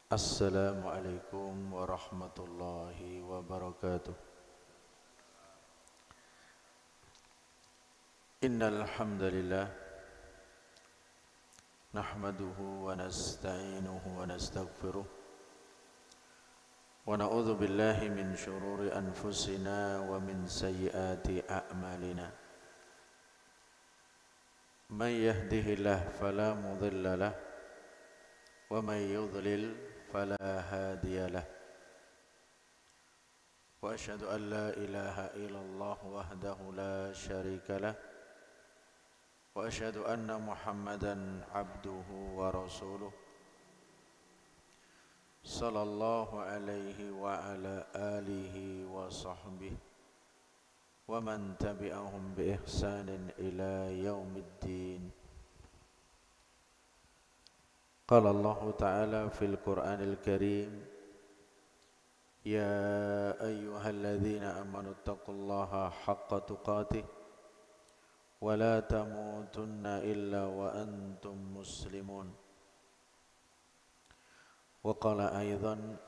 Assalamualaikum warahmatullahi wabarakatuh. Innal hamdalillah nahmaduhu wa nasta'inuhu wa nastaghfiruh wa na'udzu billahi min shururi anfusina wa min sayyiati a'malina. Man yahdihillahu fala mudilla lahu wa man yudlil fala hadiya lahu. Wa asyhadu an la ilaha illallah wahdahu la syarika lahu wa asyhadu anna Muhammadan abduhu wa rasuluh sallallahu alaihi wa ala alihi wa sahbihi wa man tabi'ahum bi ihsanin ila yaumiddin. Qala Allah ta'ala fil Qur'anil Karim, ya ayyuhalladzina amanu taqullaha haqqa tuqatih wa la tamutunna illa wa antum muslimun. Wa qala aidan,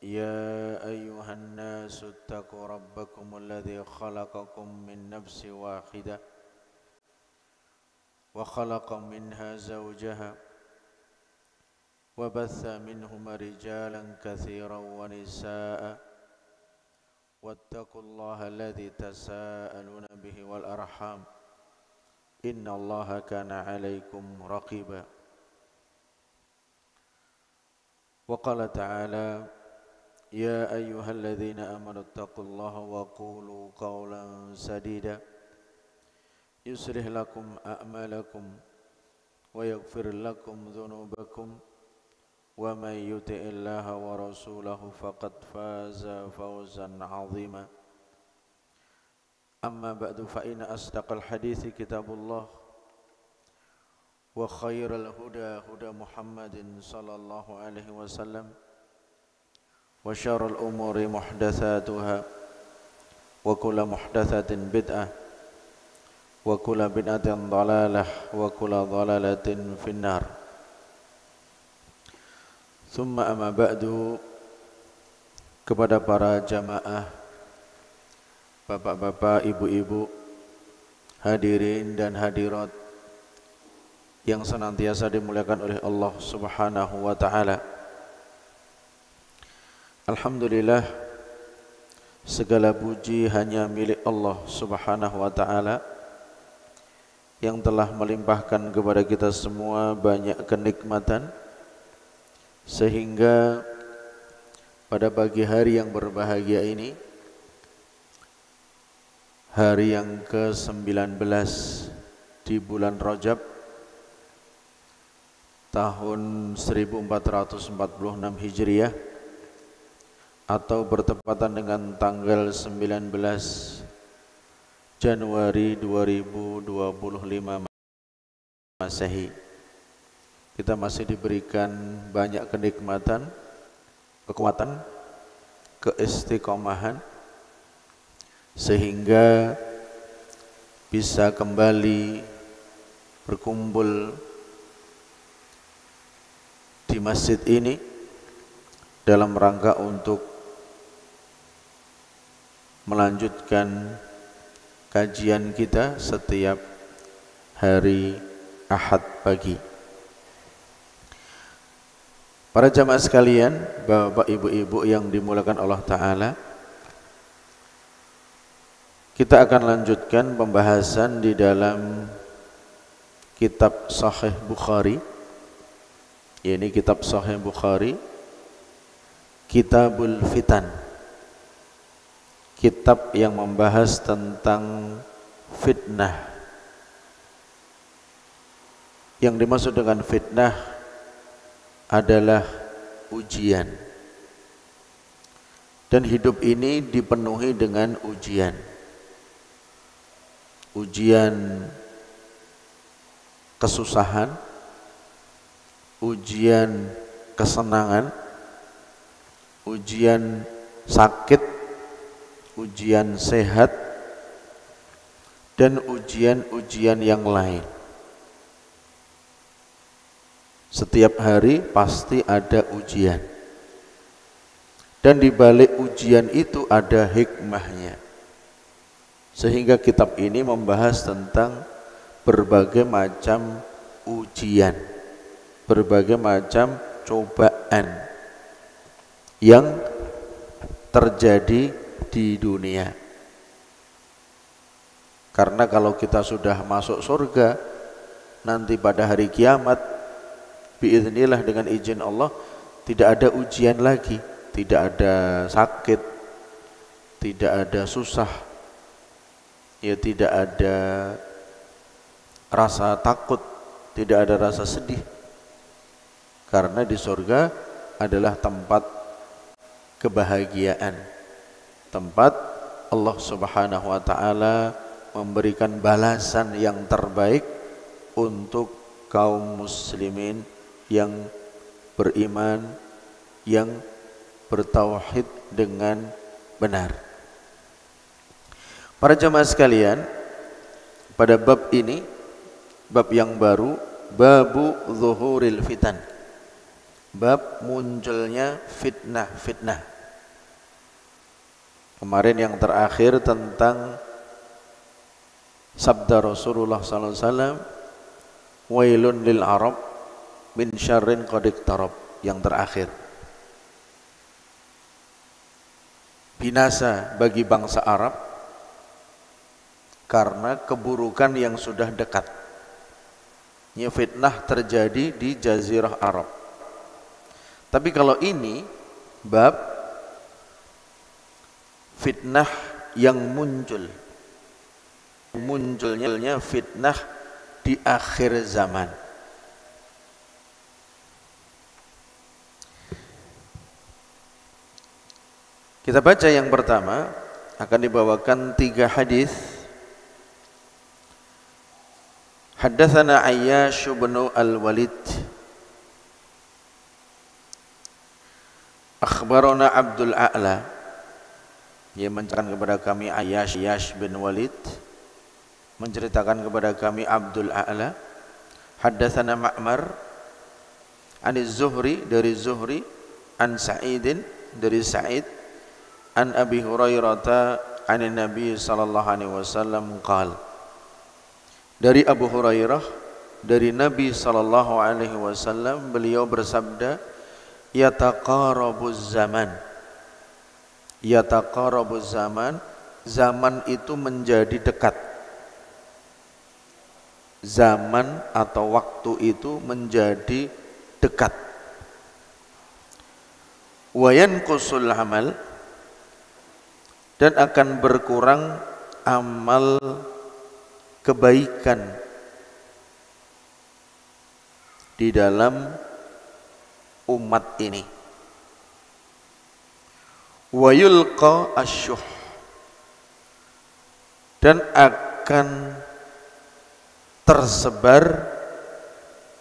ya ayyuhan nasu ittaqu rabbakum alladzi khalaqakum min nafsin wahidah wa khalaqa minha zawjaha wa batha minhuma rijalan katsiran wa nisaa'a wattaqullaha alladzi tasaaluna bihi wal arham innallaha kana 'alaikum raqiba. Wa qala ta'ala, ya ayyuhalladzina amanu taqullaha wa qulu qawlan sadida yuslih lakum a'malakum wa yaghfir lakum dhunubakum wa man yuti'illaha wa rasulahu faqad faza fawzan 'azima. Amma ba'du, fa inna asdaqal hadithi kitabullah wa khairal huda huda Muhammadin sallallahu alaihi wasallam wa syarrul umuri muhdatsatuha wa kullu muhdatsatin bid'ah wa kullu bid'atin dhalalah wa kullu dhalalatin finnar. Summa amma ba'du, kepada para jamaah, bapak-bapak, ibu-ibu, hadirin dan hadirat yang senantiasa dimuliakan oleh Allah Subhanahu wa taala. Alhamdulillah, segala puji hanya milik Allah Subhanahu wa taala yang telah melimpahkan kepada kita semua banyak kenikmatan, sehingga pada pagi hari yang berbahagia ini, hari yang ke-19 di bulan Rajab tahun 1446 Hijriah atau bertepatan dengan tanggal 19 Januari 2025 Masehi, kita masih diberikan banyak kenikmatan, kekuatan, keistiqomahan, sehingga bisa kembali berkumpul di masjid ini dalam rangka untuk melanjutkan kajian kita setiap hari Ahad pagi. Para jamaah sekalian, bapak ibu-ibu yang dimuliakan Allah Ta'ala, kita akan lanjutkan pembahasan di dalam kitab Sahih Bukhari. Ini kitab Sahih Bukhari, Kitabul Fitan, kitab yang membahas tentang fitnah. Yang dimaksud dengan fitnah adalah ujian, dan hidup ini dipenuhi dengan ujian. Ujian kesusahan, ujian kesenangan, ujian sakit, ujian sehat, dan ujian-ujian yang lain. Setiap hari pasti ada ujian. Dan di balik ujian itu ada hikmahnya. Sehingga kitab ini membahas tentang berbagai macam ujian, berbagai macam cobaan yang terjadi di dunia. Karena kalau kita sudah masuk surga nanti pada hari kiamat, biiznillah dengan izin Allah, tidak ada ujian lagi, tidak ada sakit, tidak ada susah, ya tidak ada rasa takut, tidak ada rasa sedih. Karena di surga adalah tempat kebahagiaan, tempat Allah Subhanahu wa taala memberikan balasan yang terbaik untuk kaum muslimin yang beriman, yang bertauhid dengan benar. Para jamaah sekalian, pada bab ini, bab yang baru, babu zuhuril fitan, bab munculnya fitnah-fitnah. Kemarin yang terakhir tentang sabda Rasulullah sallallahu alaihi wasallam, wailun lil arab min syarrin qad iqtarab, yang terakhir. Binasa bagi bangsa Arab karena keburukan yang sudah dekat. Ini fitnah terjadi di Jazirah Arab. Tapi kalau ini bab fitnah yang munculnya fitnah di akhir zaman. Kita baca yang pertama, akan dibawakan 3 hadis. Haddatsana Ayyash bin Al-Walid, akhbarana Abdul A'la, dia menceritakan kepada kami Ayyash bin Walid menceritakan kepada kami Abdul A'la. Haddatsana Ma'mar Aniz Zuhri, dari Zuhri, an Sa'idin, dari Sa'id, an Abi Hurairah an Nabi sallallahu alaihi wasallam qala, dari Abu Hurairah dari Nabi sallallahu alaihi wasallam, beliau bersabda, yataqarabuz zaman, yataqarabuz zaman, zaman itu menjadi dekat, zaman atau waktu itu menjadi dekat. Wa yanqusul amal, dan akan berkurang amal kebaikan di dalam umat ini. Wa yulqa asyuh, dan akan tersebar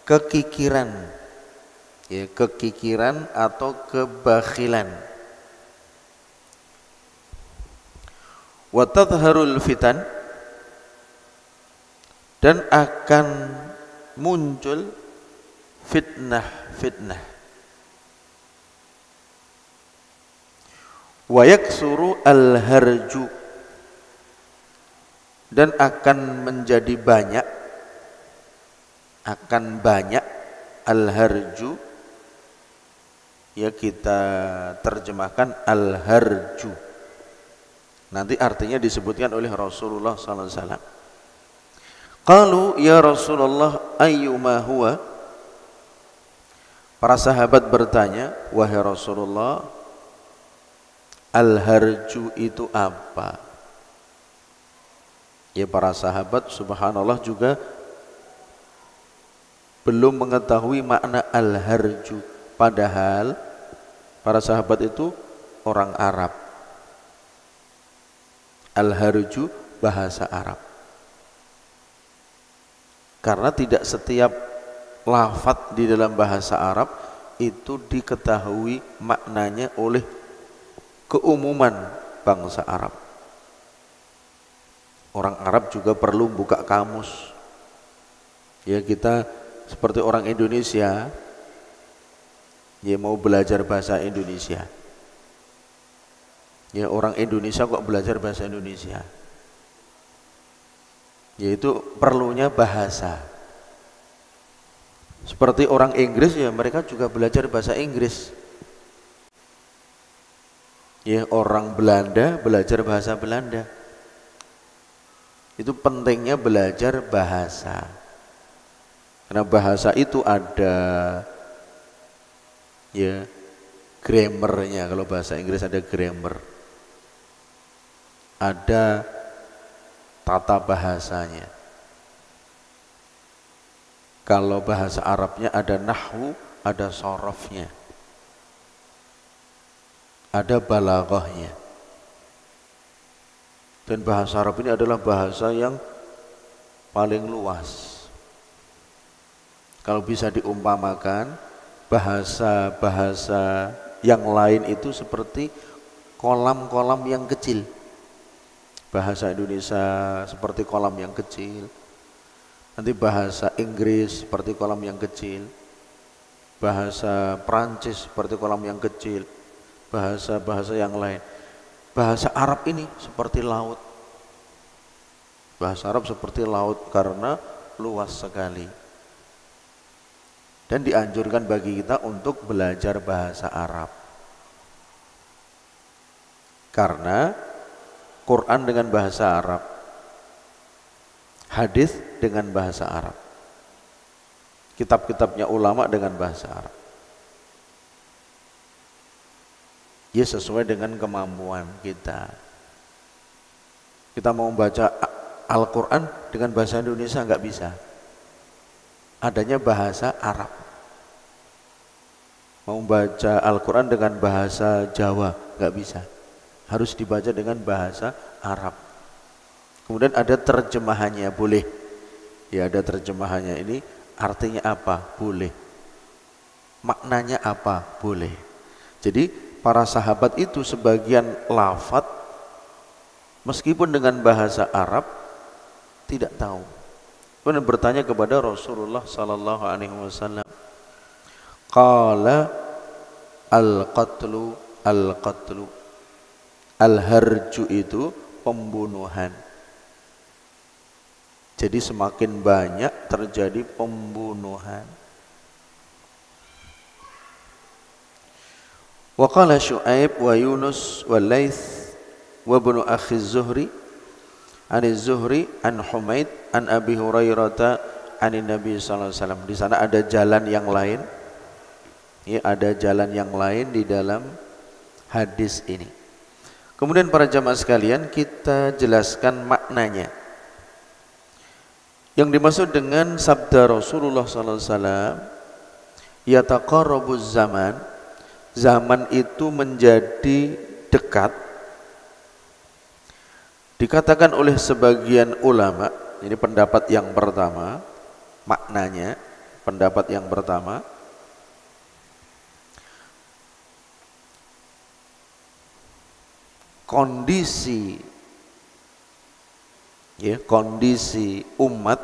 kekikiran, ya, kekikiran atau kebakhilan. Wa tadharul fitan, dan akan muncul fitnah-fitnah. Wa yaksuru al-harju, dan akan menjadi banyak, akan banyak al-harju, ya kita terjemahkan al-harju. Nanti artinya disebutkan oleh Rasulullah sallallahu alaihi wasallam. Qalu ya Rasulullah ayyuma huwa, para sahabat bertanya, wahai Rasulullah, al-harju itu apa? Ya, para sahabat subhanallah juga belum mengetahui makna al-harju, padahal para sahabat itu orang Arab. Al-harju bahasa Arab. Karena tidak setiap lafadz di dalam bahasa Arab itu diketahui maknanya oleh keumuman bangsa Arab. Orang Arab juga perlu buka kamus. Ya, kita seperti orang Indonesia Ya mau belajar bahasa Indonesia. Ya orang Indonesia kok belajar bahasa Indonesia. Yaitu perlunya bahasa. Seperti orang Inggris ya mereka juga belajar bahasa Inggris. Ya orang Belanda belajar bahasa Belanda. Itu pentingnya belajar bahasa. Karena bahasa itu ada ya grammarnya. Kalau bahasa Inggris ada grammar. Ada tata bahasanya. Kalau bahasa Arabnya ada nahwu, ada sorofnya, ada balaghahnya. Dan bahasa Arab ini adalah bahasa yang paling luas. Kalau bisa diumpamakan, bahasa-bahasa yang lain itu seperti kolam-kolam yang kecil. Bahasa Indonesia seperti kolam yang kecil. Nanti bahasa Inggris seperti kolam yang kecil. Bahasa Prancis seperti kolam yang kecil. Bahasa-bahasa yang lain. Bahasa Arab ini seperti laut. Bahasa Arab seperti laut karena luas sekali. Dan dianjurkan bagi kita untuk belajar bahasa Arab. Karena Quran dengan bahasa Arab, hadis dengan bahasa Arab, kitab-kitabnya ulama dengan bahasa Arab. Ya sesuai dengan kemampuan kita. Kita mau membaca Al-Quran dengan bahasa Indonesia nggak bisa. Adanya bahasa Arab. Mau membaca Al-Quran dengan bahasa Jawa nggak bisa. Harus dibaca dengan bahasa Arab. Kemudian ada terjemahannya, boleh. Ya ada terjemahannya, ini artinya apa? Boleh. Maknanya apa? Boleh. Jadi para sahabat itu sebagian lafadz meskipun dengan bahasa Arab tidak tahu. Kemudian bertanya kepada Rasulullah sallallahu alaihi wasallam. Qala al-qatlu al-qatlu. Al-harju itu pembunuhan. Jadi semakin banyak terjadi pembunuhan. Wa qala Syu'aib wa Yunus wa Laits wa ibnu akhi Zuhri an Zuhri an Humaid an Abi Hurairah an Nabi sallallahu alaihi wasallam. Di sana ada jalan yang lain. Ya, ada jalan yang lain di dalam hadis ini. Kemudian para jamaah sekalian kita jelaskan maknanya. Yang dimaksud dengan sabda Rasulullah SAW, yataqarrabuz zaman, zaman itu menjadi dekat. Dikatakan oleh sebagian ulama, ini pendapat yang pertama, maknanya pendapat yang pertama, kondisi umat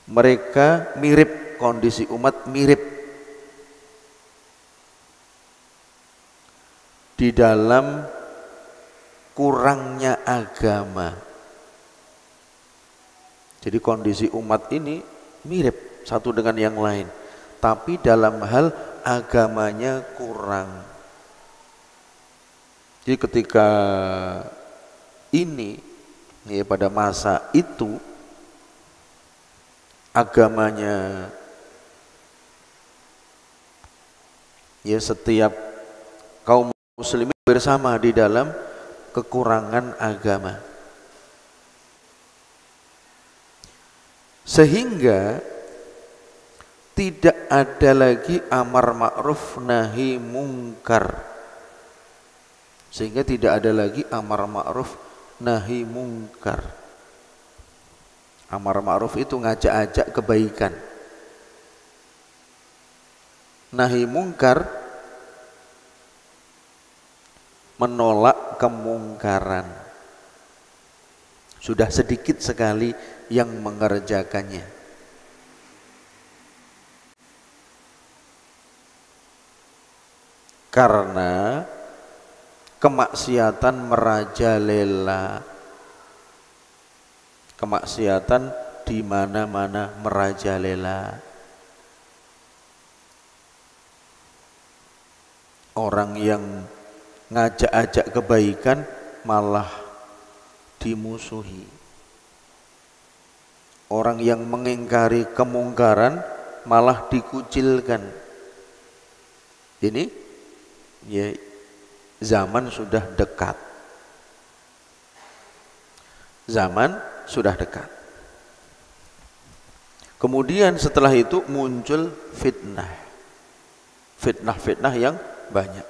mereka mirip, kondisi umat mirip di dalam kurangnya agama. Jadi kondisi umat ini mirip satu dengan yang lain, tapi dalam hal agamanya kurang. Jadi ketika ini ya pada masa itu agamanya ya setiap kaum muslimin bersama di dalam kekurangan agama. Sehingga tidak ada lagi amar ma'ruf nahi mungkar. Sehingga tidak ada lagi amar ma'ruf nahi mungkar. Amar ma'ruf itu ngajak-ajak kebaikan. Nahi mungkar menolak kemungkaran. Sudah sedikit sekali yang mengerjakannya. karena kemaksiatan merajalela. Kemaksiatan di mana-mana merajalela. Orang yang ngajak-ajak kebaikan malah dimusuhi. Orang yang mengingkari kemungkaran malah dikucilkan. Ini ya zaman sudah dekat. Zaman sudah dekat. Kemudian setelah itu muncul fitnah. Fitnah-fitnah yang banyak.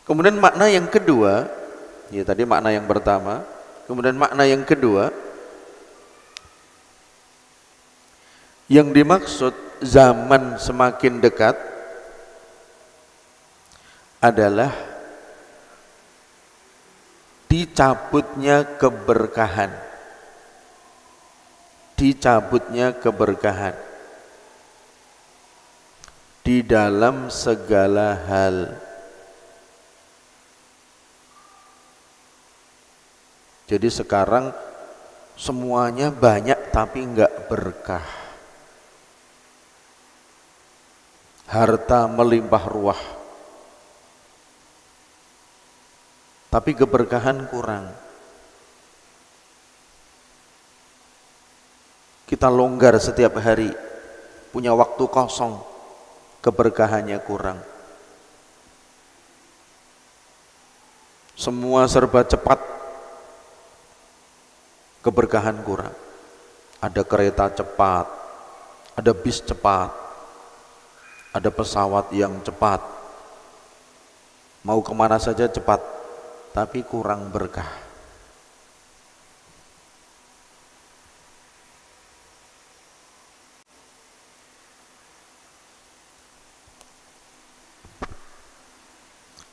Kemudian makna yang kedua, ya tadi makna yang pertama, kemudian makna yang kedua, yang dimaksud zaman semakin dekat adalah dicabutnya keberkahan. Dicabutnya keberkahan di dalam segala hal. Jadi sekarang semuanya banyak tapi enggak berkah. Harta melimpah ruah, tapi keberkahan kurang. Kita longgar setiap hari, punya waktu kosong, keberkahannya kurang. Semua serba cepat, keberkahan kurang. Ada kereta cepat, ada bis cepat, ada pesawat yang cepat, mau kemana saja cepat, tapi kurang berkah.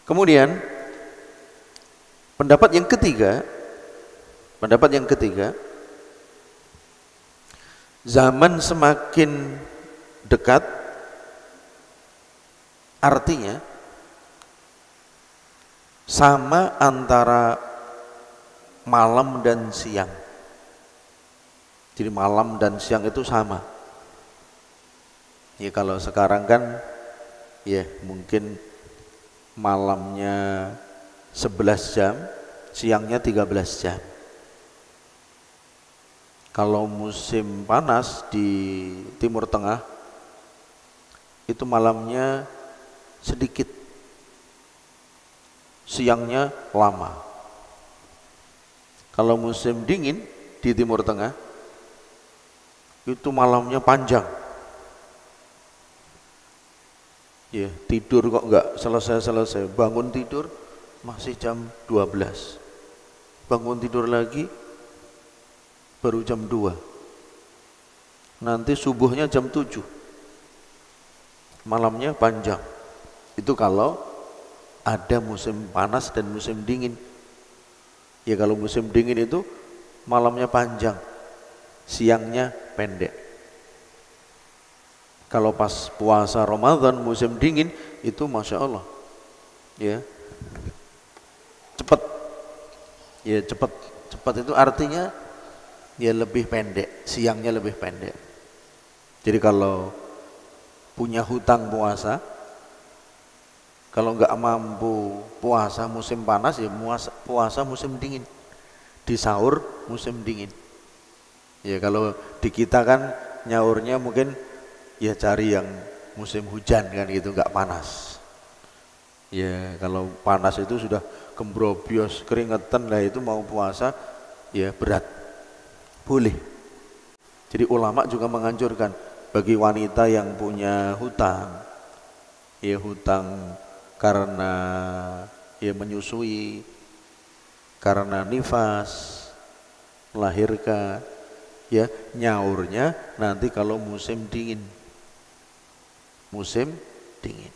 Kemudian pendapat yang ketiga, zaman semakin dekat artinya sama antara malam dan siang. Jadi malam dan siang itu sama. Ya kalau sekarang kan ya mungkin malamnya 11 jam, siangnya 13 jam. Kalau musim panas di Timur Tengah itu malamnya sedikit, siangnya lama. Kalau musim dingin di Timur Tengah itu malamnya panjang. Ya, tidur kok enggak selesai-selesai. Bangun tidur masih jam 12. Bangun tidur lagi baru jam 2. Nanti subuhnya jam 7. Malamnya panjang. Itu kalau ada musim panas dan musim dingin. Ya kalau musim dingin itu malamnya panjang, siangnya pendek. Kalau pas puasa Ramadan musim dingin itu Masya Allah ya cepat. Ya cepat itu artinya ya lebih pendek, siangnya lebih pendek. Jadi kalau punya hutang puasa, kalau nggak mampu puasa musim panas ya puasa musim dingin, di sahur musim dingin. Ya kalau di kita kan nyaurnya mungkin ya cari yang musim hujan kan gitu, nggak panas. Ya kalau panas itu sudah gembrobios keringetan lah, itu mau puasa ya berat. Boleh. Jadi ulama juga menganjurkan bagi wanita yang punya hutang, ya hutang karena ya menyusui, karena nifas, melahirkan, ya nyaurnya nanti kalau musim dingin. Musim dingin.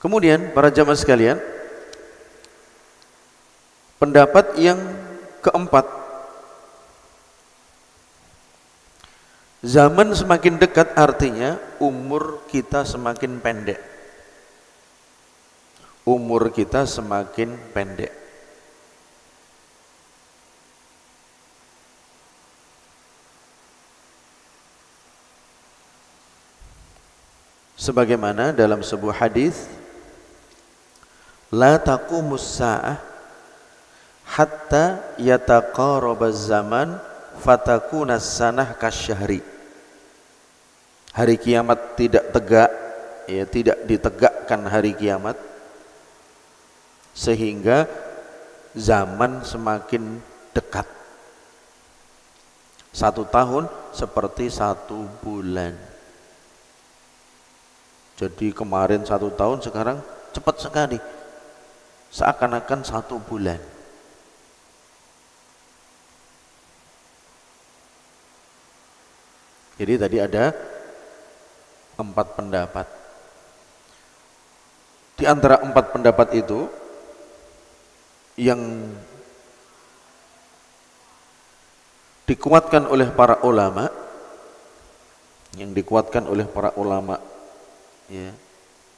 Kemudian para jamaah sekalian, pendapat yang keempat, Zaman semakin dekat artinya umur kita semakin pendek. Umur kita semakin pendek. Sebagaimana dalam sebuah hadis, la taqumus sa'ah hatta yataqarabaz zaman fatakuna sanah kasyahri. Hari kiamat tidak tegak, ya, tidak ditegakkan hari kiamat sehingga zaman semakin dekat. 1 tahun seperti 1 bulan. Jadi kemarin 1 tahun, sekarang cepat sekali, seakan-akan 1 bulan. Jadi tadi ada 4 pendapat. Di antara 4 pendapat itu yang dikuatkan oleh para ulama, ya,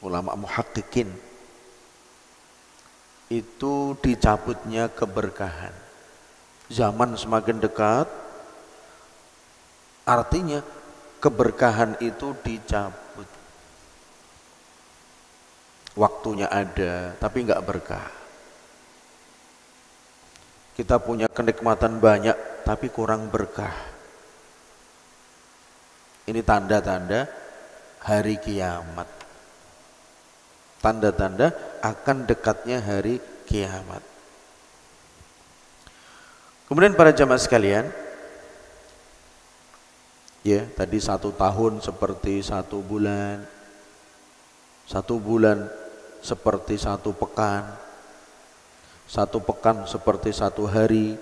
ulama muhaqqiqin, itu dicabutnya keberkahan. Zaman semakin dekat artinya keberkahan itu dicabut. Waktunya ada tapi enggak berkah. Kita punya kenikmatan banyak tapi kurang berkah. Ini tanda-tanda hari kiamat. Tanda-tanda akan dekatnya hari kiamat. Kemudian para jamaah sekalian, ya, tadi 1 tahun seperti 1 bulan, 1 bulan seperti 1 pekan, 1 pekan seperti 1 hari,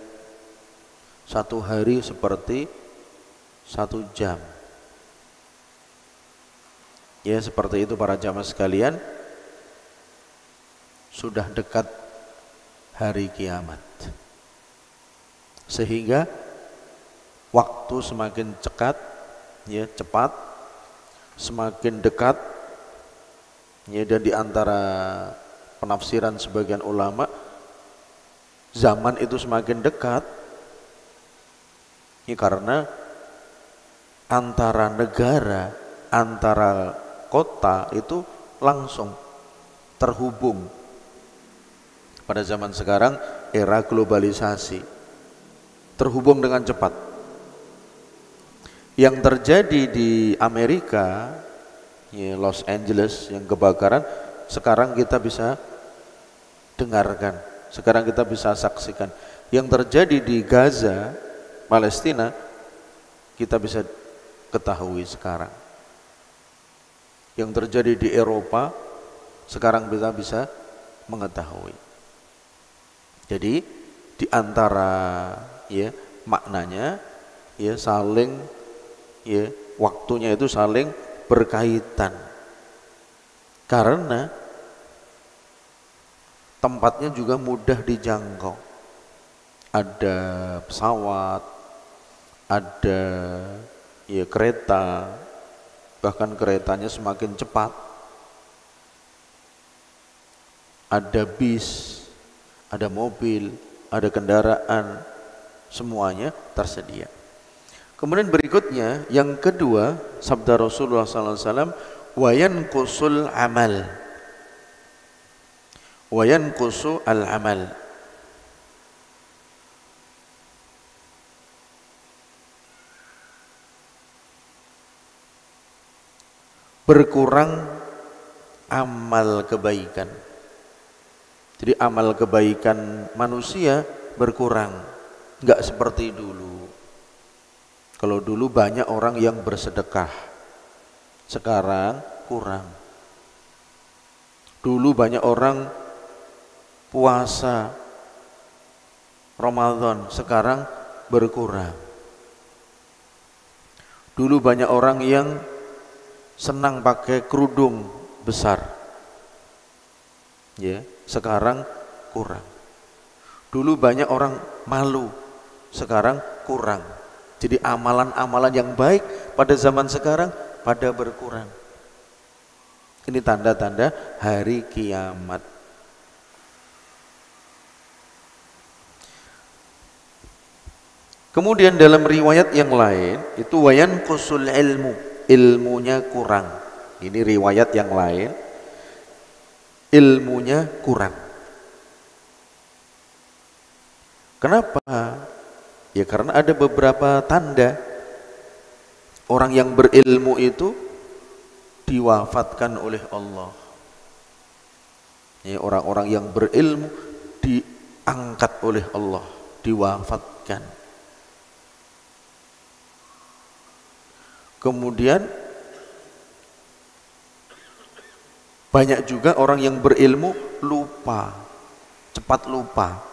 1 hari seperti 1 jam. Ya, seperti itu para jamaah sekalian, sudah dekat hari kiamat. Sehingga waktu semakin cepat, semakin dekat, ya, dan di antara penafsiran sebagian ulama, zaman itu semakin dekat, ya, karena antara negara, antara kota itu langsung terhubung. Pada zaman sekarang era globalisasi, terhubung dengan cepat. Yang terjadi di Amerika, ya, Los Angeles yang kebakaran, sekarang kita bisa dengarkan, sekarang kita bisa saksikan. Yang terjadi di Gaza, Palestina, kita bisa ketahui sekarang. Yang terjadi di Eropa, sekarang kita bisa mengetahui. Jadi di antara, ya, maknanya, ya, saling, ya, waktunya itu saling berkaitan, karena tempatnya juga mudah dijangkau. Ada pesawat, ada, ya, kereta, bahkan keretanya semakin cepat, ada bis, ada mobil, ada kendaraan, semuanya tersedia. Kemudian berikutnya, yang kedua, sabda Rasulullah SAW, wayan kusul amal, wayan kusul al amal. Berkurang amal kebaikan. Jadi amal kebaikan manusia berkurang, enggak seperti dulu. Kalau dulu banyak orang yang bersedekah, sekarang kurang. Dulu banyak orang puasa Ramadan, sekarang berkurang. Dulu banyak orang yang senang pakai kerudung besar, ya, sekarang kurang. Dulu banyak orang malu, sekarang kurang. Jadi amalan-amalan yang baik pada zaman sekarang pada berkurang. Ini tanda-tanda hari kiamat. Kemudian dalam riwayat yang lain itu wayan kusul ilmu, ilmunya kurang. Ini riwayat yang lain, ilmunya kurang. Kenapa? Ya karena ada beberapa tanda orang yang berilmu itu diwafatkan oleh Allah. Ya, orang-orang yang berilmu diangkat oleh Allah, diwafatkan. Kemudian banyak juga orang yang berilmu lupa, cepat lupa.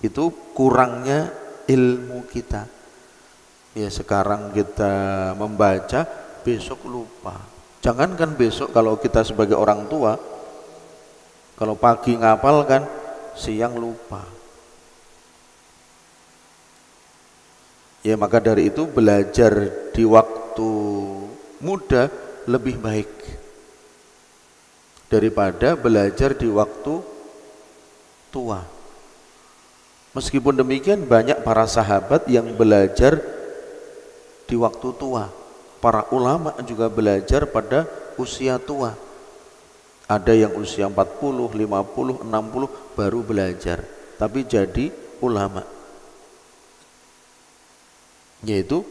Itu kurangnya ilmu kita. Ya sekarang kita membaca, besok lupa. Jangankan besok, kalau kita sebagai orang tua, kalau pagi ngapalkan, siang lupa. Ya maka dari itu belajar di waktu muda lebih baik daripada belajar di waktu tua. Meskipun demikian banyak para sahabat yang belajar di waktu tua. Para ulama juga belajar pada usia tua. Ada yang usia 40, 50, 60 baru belajar, tapi jadi ulama. Yaitu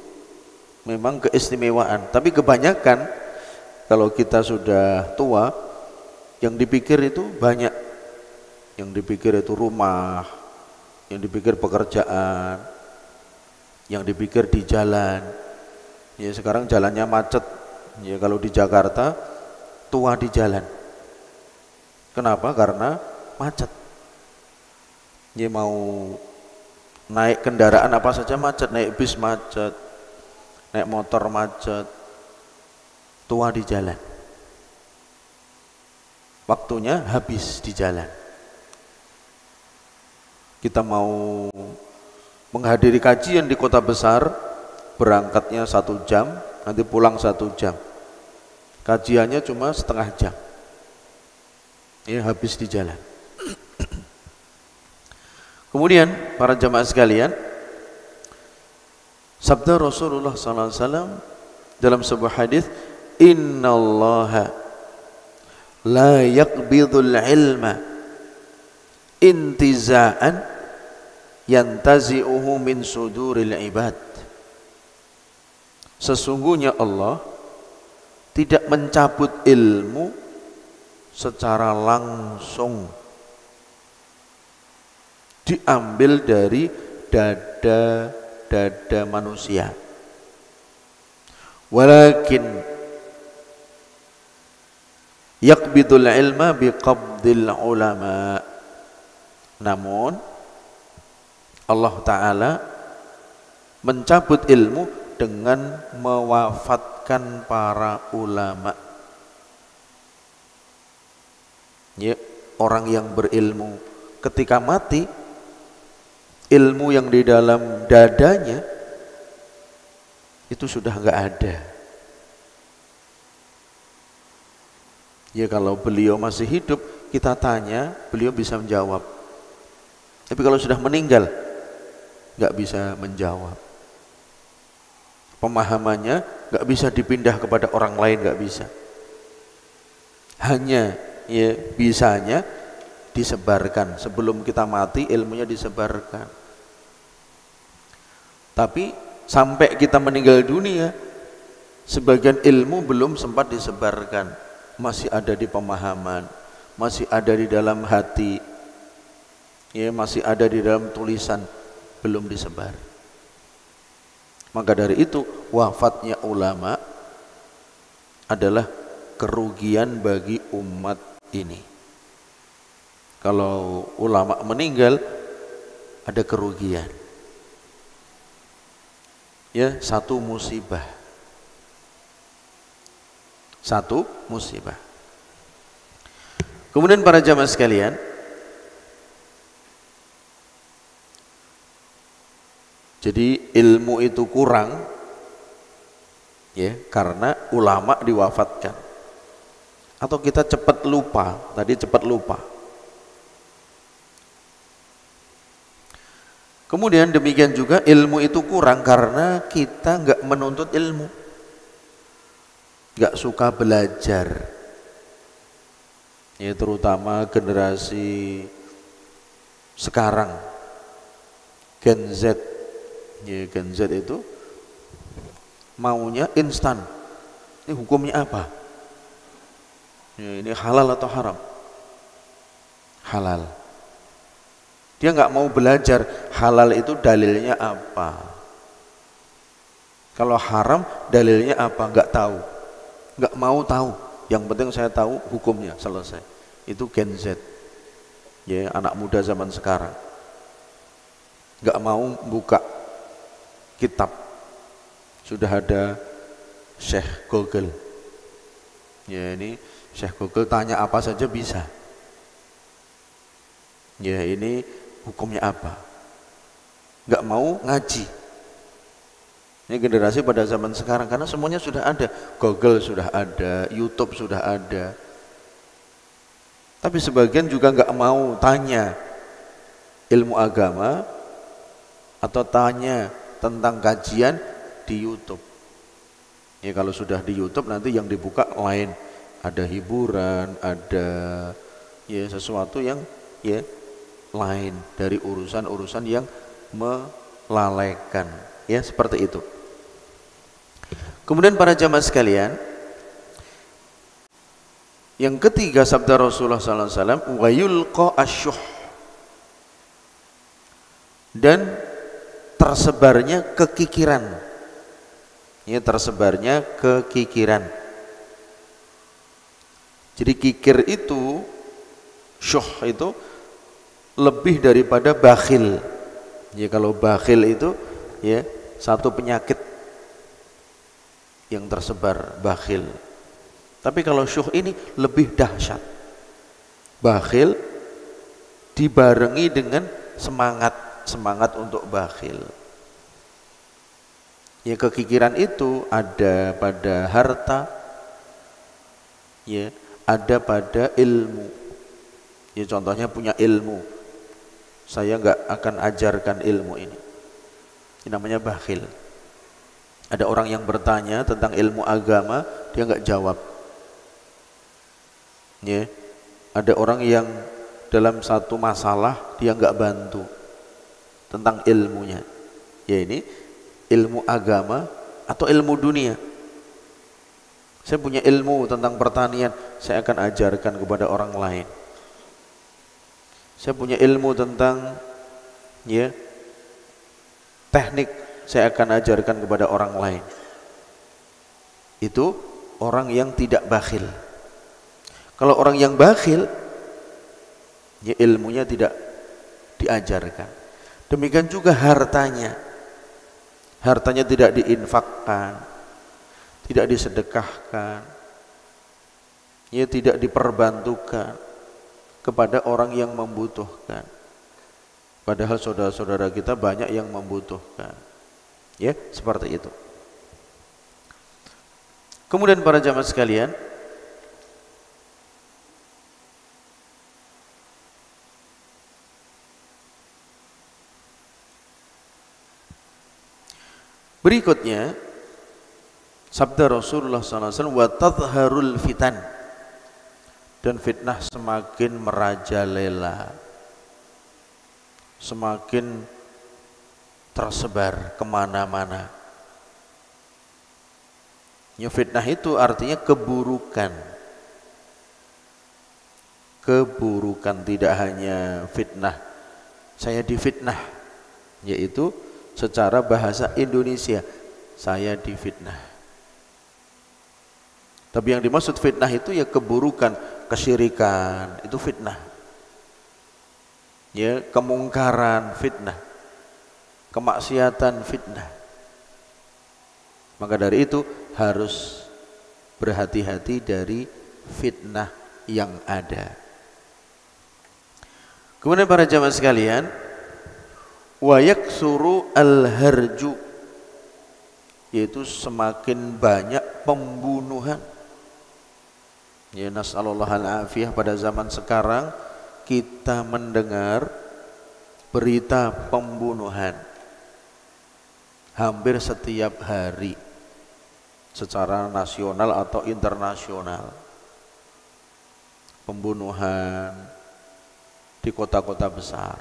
memang keistimewaan. Tapi kebanyakan kalau kita sudah tua, yang dipikir itu banyak. Yang dipikir itu rumah, yang dipikir pekerjaan, yang dipikir di jalan. Ya sekarang jalannya macet. Ya kalau di Jakarta tua di jalan. Kenapa? Karena macet. Ya mau naik kendaraan apa saja macet, naik bis macet, naik motor macet. Tua di jalan. Waktunya habis di jalan. Kita mau menghadiri kajian di kota besar, berangkatnya 1 jam, nanti pulang 1 jam. Kajiannya cuma setengah jam. Ya habis di jalan. Kemudian para jamaah sekalian, sabda Rasulullah SAW dalam sebuah hadis, innallaha la yaqbidul ilma intiza'an yantazi'uhu min suduril ibad. Sesungguhnya Allah tidak mencabut ilmu secara langsung, diambil dari dada manusia. Walakin yaqbidul ilma biqabdil ulama. Namun Allah Ta'ala mencabut ilmu dengan mewafatkan para ulama. Ya, orang yang berilmu ketika mati, ilmu yang di dalam dadanya itu sudah enggak ada. Ya kalau beliau masih hidup, kita tanya, beliau bisa menjawab. Tapi kalau sudah meninggal, enggak bisa menjawab. Pemahamannya enggak bisa dipindah kepada orang lain, enggak bisa. Hanya ya bisanya disebarkan. Sebelum kita mati, ilmunya disebarkan. Tapi sampai kita meninggal dunia, sebagian ilmu belum sempat disebarkan, masih ada di pemahaman, masih ada di dalam hati, ya masih ada di dalam tulisan, belum disebar. Maka dari itu wafatnya ulama adalah kerugian bagi umat ini. Kalau ulama meninggal, ada kerugian. Ya, satu musibah. Satu musibah. Kemudian para jamaah sekalian, Jadi ilmu itu kurang ya karena ulama diwafatkan. Atau kita cepat lupa, tadi cepat lupa. Kemudian demikian juga ilmu itu kurang karena kita nggak menuntut ilmu, nggak suka belajar. Ya terutama generasi sekarang, Gen Z. Ya Gen Z itu maunya instan. Ini hukumnya apa? Ya, ini halal atau haram? Halal. Dia nggak mau belajar halal itu dalilnya apa. Kalau haram dalilnya apa? Nggak tahu, nggak mau tahu. Yang penting saya tahu hukumnya, selesai. Itu Gen Z, ya anak muda zaman sekarang. Nggak mau buka kitab, sudah ada Syekh Google. Ya ini Syekh Google tanya apa saja bisa. Ya ini hukumnya apa? Nggak mau ngaji. Ini generasi pada zaman sekarang karena semuanya sudah ada, Google sudah ada, YouTube sudah ada. Tapi sebagian juga nggak mau tanya ilmu agama atau tanya tentang kajian di YouTube. Ya kalau sudah di YouTube nanti yang dibuka lain, ada hiburan, ada ya sesuatu yang ya lain dari urusan-urusan yang melalaikan, ya seperti itu. Kemudian para jamaah sekalian, yang ketiga sabda Rasulullah SAW, wa yulqa asyuh, dan tersebarnya kekikiran. Ya tersebarnya kekikiran. Jadi kikir itu, syuh itu lebih daripada bakhil. Ya kalau bakhil itu ya satu penyakit yang tersebar, bakhil. Tapi kalau syuh ini lebih dahsyat. Bakhil dibarengi dengan semangat untuk bakhil. Ya kekikiran itu ada pada harta, ya ada pada ilmu. Ya contohnya punya ilmu, saya nggak akan ajarkan ilmu ini. Ini namanya bakhil. Ada orang yang bertanya tentang ilmu agama, dia nggak jawab. Ya, ada orang yang dalam satu masalah dia nggak bantu tentang ilmunya. Ya ini ilmu agama atau ilmu dunia. Saya punya ilmu tentang pertanian, saya akan ajarkan kepada orang lain. Saya punya ilmu tentang ya teknik, saya akan ajarkan kepada orang lain. Itu orang yang tidak bakhil. Kalau orang yang bakhil, ya ilmunya tidak diajarkan. Demikian juga hartanya. Hartanya tidak diinfakkan, tidak disedekahkan, ya tidak diperbantukan kepada orang yang membutuhkan. Padahal saudara-saudara kita banyak yang membutuhkan. Ya, seperti itu. Kemudian para jamaah sekalian, berikutnya sabda Rasulullah SAW, wa tadharul fitan, dan fitnah semakin merajalela, semakin tersebar kemana-mana. Ya, fitnah itu artinya keburukan. Keburukan, tidak hanya fitnah, saya difitnah, yaitu secara bahasa Indonesia, saya difitnah. Tapi yang dimaksud fitnah itu ya keburukan, kesyirikan, itu fitnah. Ya, kemungkaran, fitnah. Kemaksiatan, fitnah. Maka dari itu harus berhati-hati dari fitnah yang ada. Kemudian para jamaah sekalian, Wa yaksuru al-harju, yaitu semakin banyak pembunuhan. Ya, nasallallahu al-afiyah. Pada zaman sekarang kita mendengar berita pembunuhan hampir setiap hari secara nasional atau internasional. Pembunuhan di kota-kota besar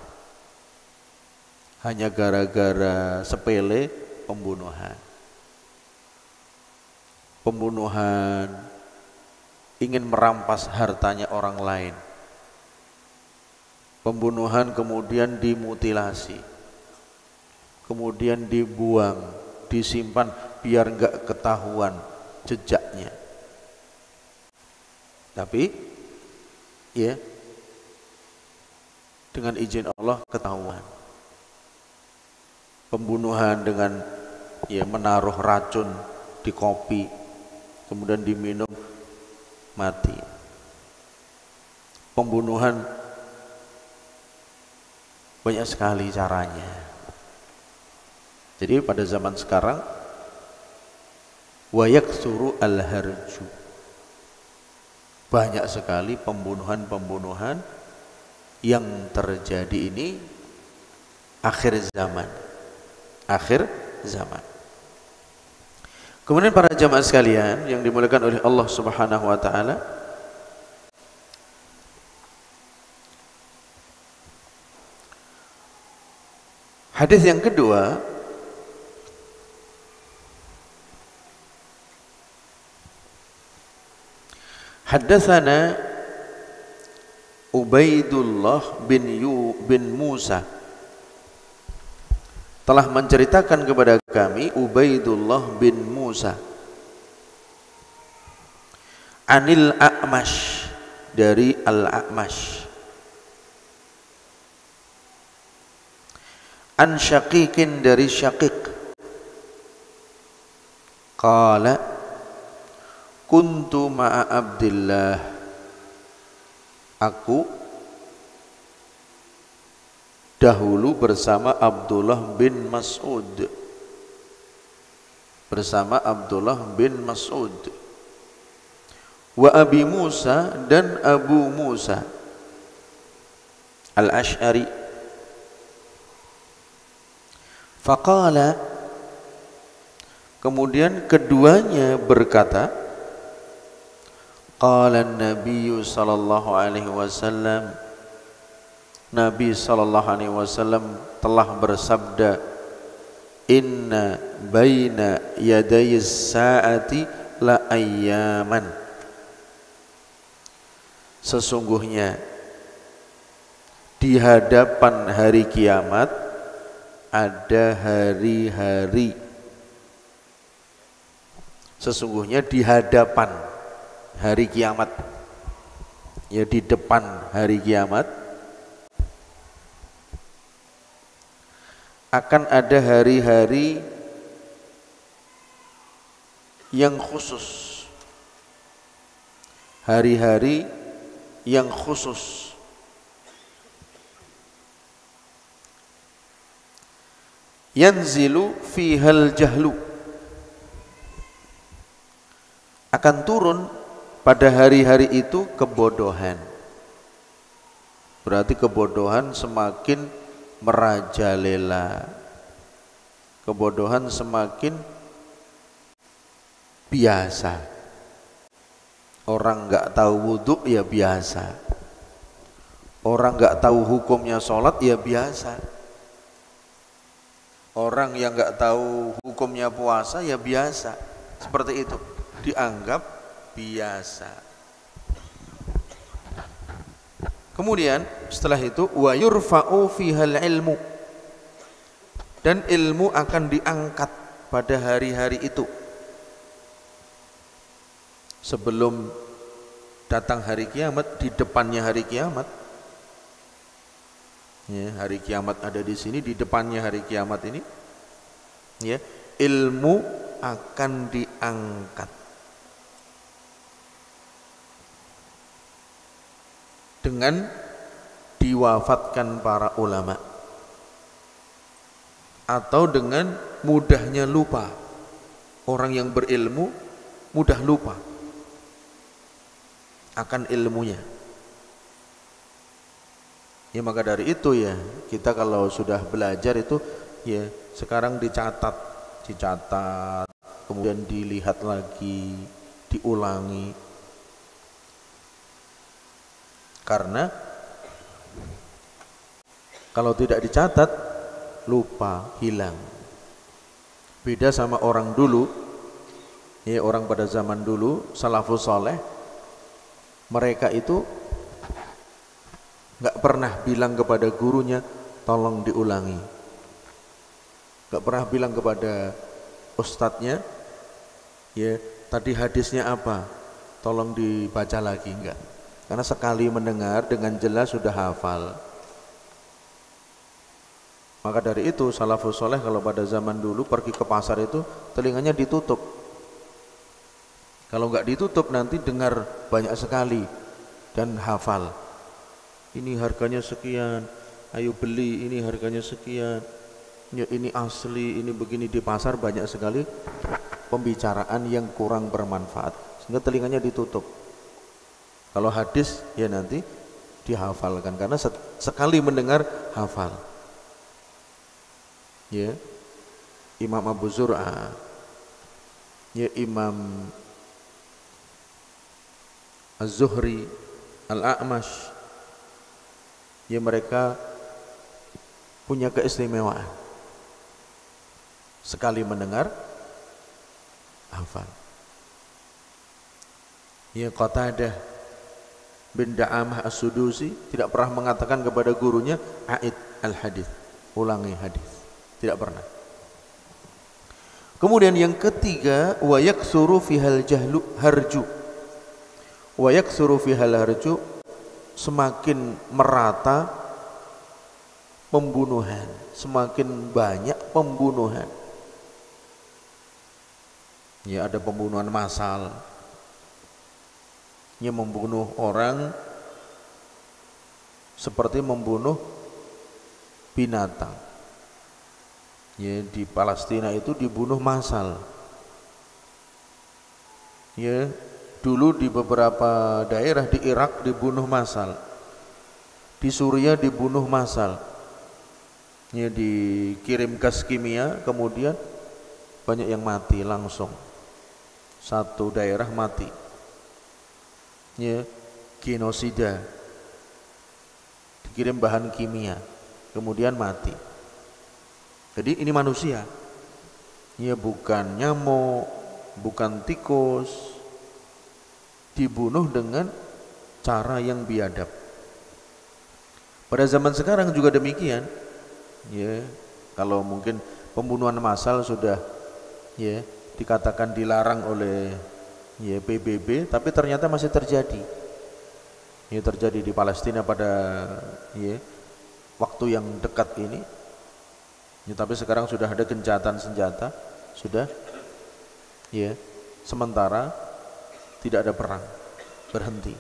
hanya gara-gara sepele. Pembunuhan ingin merampas hartanya orang lain. Pembunuhan kemudian dimutilasi, kemudian dibuang, disimpan biar enggak ketahuan jejaknya. Tapi ya, dengan izin Allah ketahuan. Pembunuhan dengan ya menaruh racun di kopi, kemudian diminum, mati. Pembunuhan banyak sekali caranya. Jadi pada zaman sekarang wa yaksuru al-harju, banyak sekali pembunuhan-pembunuhan yang terjadi ini akhir zaman. Kemudian para jamaah sekalian yang dimuliakan oleh Allah Subhanahu wa taala, hadis yang kedua haddatsana Ubaidullah bin Musa, telah menceritakan kepada kami Ubaidullah bin Musa, anil A'mash, dari Al-A'mash, an Syaqiqin, dari Syaqiq, qala kuntu ma'a Abdillah, aku dahulu bersama Abdullah bin Mas'ud, wa Abi Musa, dan Abu Musa Al-Ash'ari. Faqala, kemudian keduanya berkata, qala an-nabiy sallallahu alaihi wasallam, Nabi sallallahu alaihi wasallam telah bersabda, inna baina yadayis saati la ayyaman, sesungguhnya di hadapan hari kiamat ada hari-hari. Sesungguhnya di hadapan hari kiamat, ya di depan hari kiamat akan ada hari-hari yang khusus, hari-hari yang khusus. Yanzilu fihal jahlu, akan turun pada hari-hari itu kebodohan. Berarti kebodohan semakin merajalela, kebodohan semakin biasa. Orang nggak tahu wudhu ya biasa, orang nggak tahu hukumnya sholat ya biasa, orang yang nggak tahu hukumnya puasa ya biasa. Seperti itu dianggap biasa. Kemudian setelah itu wa yurfa'u fihal ilmu, dan ilmu akan diangkat pada hari-hari itu. Sebelum datang hari kiamat, di depannya hari kiamat, ya, hari kiamat ada di sini, di depannya hari kiamat ini, ya, ilmu akan diangkat dengan diwafatkan para ulama. atau dengan mudahnya lupa. Orang yang berilmu mudah lupa akan ilmunya. Ya maka dari itu ya, kita kalau sudah belajar itu ya sekarang dicatat, kemudian dilihat lagi, diulangi. Karena kalau tidak dicatat, lupa, hilang. Beda sama orang dulu, ya orang pada zaman dulu, salafus saleh, mereka itu nggak pernah bilang kepada gurunya, tolong diulangi. Nggak pernah bilang kepada ustadznya, ya tadi hadisnya apa, tolong dibaca lagi, enggak. Karena sekali mendengar dengan jelas sudah hafal. Maka dari itu salafus saleh kalau pada zaman dulu pergi ke pasar itu telinganya ditutup. Kalau nggak ditutup nanti dengar banyak sekali dan hafal. Ini harganya sekian, ayo beli, ini harganya sekian, ya ini asli, ini begini. Di pasar banyak sekali pembicaraan yang kurang bermanfaat sehingga telinganya ditutup. Kalau hadis ya nanti dihafalkan karena sekali mendengar hafal. Ya, Imam Abu Zur'ah, ya Imam Az-Zuhri, Al-A'mash, ya mereka punya keistimewaan. Sekali mendengar hafal. Ya Qatadah bin Da'amah As-Sudusi tidak pernah mengatakan kepada gurunya a'id al-hadis, ulangi hadis. Tidak pernah. Kemudian yang ketiga, wa yaksuru fihal jahlu harju. Wa yaksuru fihal harju, semakin merata pembunuhan, semakin banyak pembunuhan. Ya ada pembunuhan massal. Ya membunuh orang seperti membunuh binatang. Ya di Palestina itu dibunuh massal. Ya dulu di beberapa daerah di Irak dibunuh massal, di Suriah dibunuh massal. Ya dikirim gas kimia, kemudian banyak yang mati langsung. Satu daerah mati. Ya genosida. Dikirim bahan kimia, kemudian mati. Jadi ini manusia, ya bukan nyamuk, bukan tikus, dibunuh dengan cara yang biadab. Pada zaman sekarang juga demikian, ya kalau mungkin pembunuhan massal sudah ya dikatakan dilarang oleh ya PBB, tapi ternyata masih terjadi. Ya terjadi di Palestina pada ya waktu yang dekat ini. Ya, tapi sekarang sudah ada gencatan senjata, sudah ya sementara tidak ada perang, berhenti.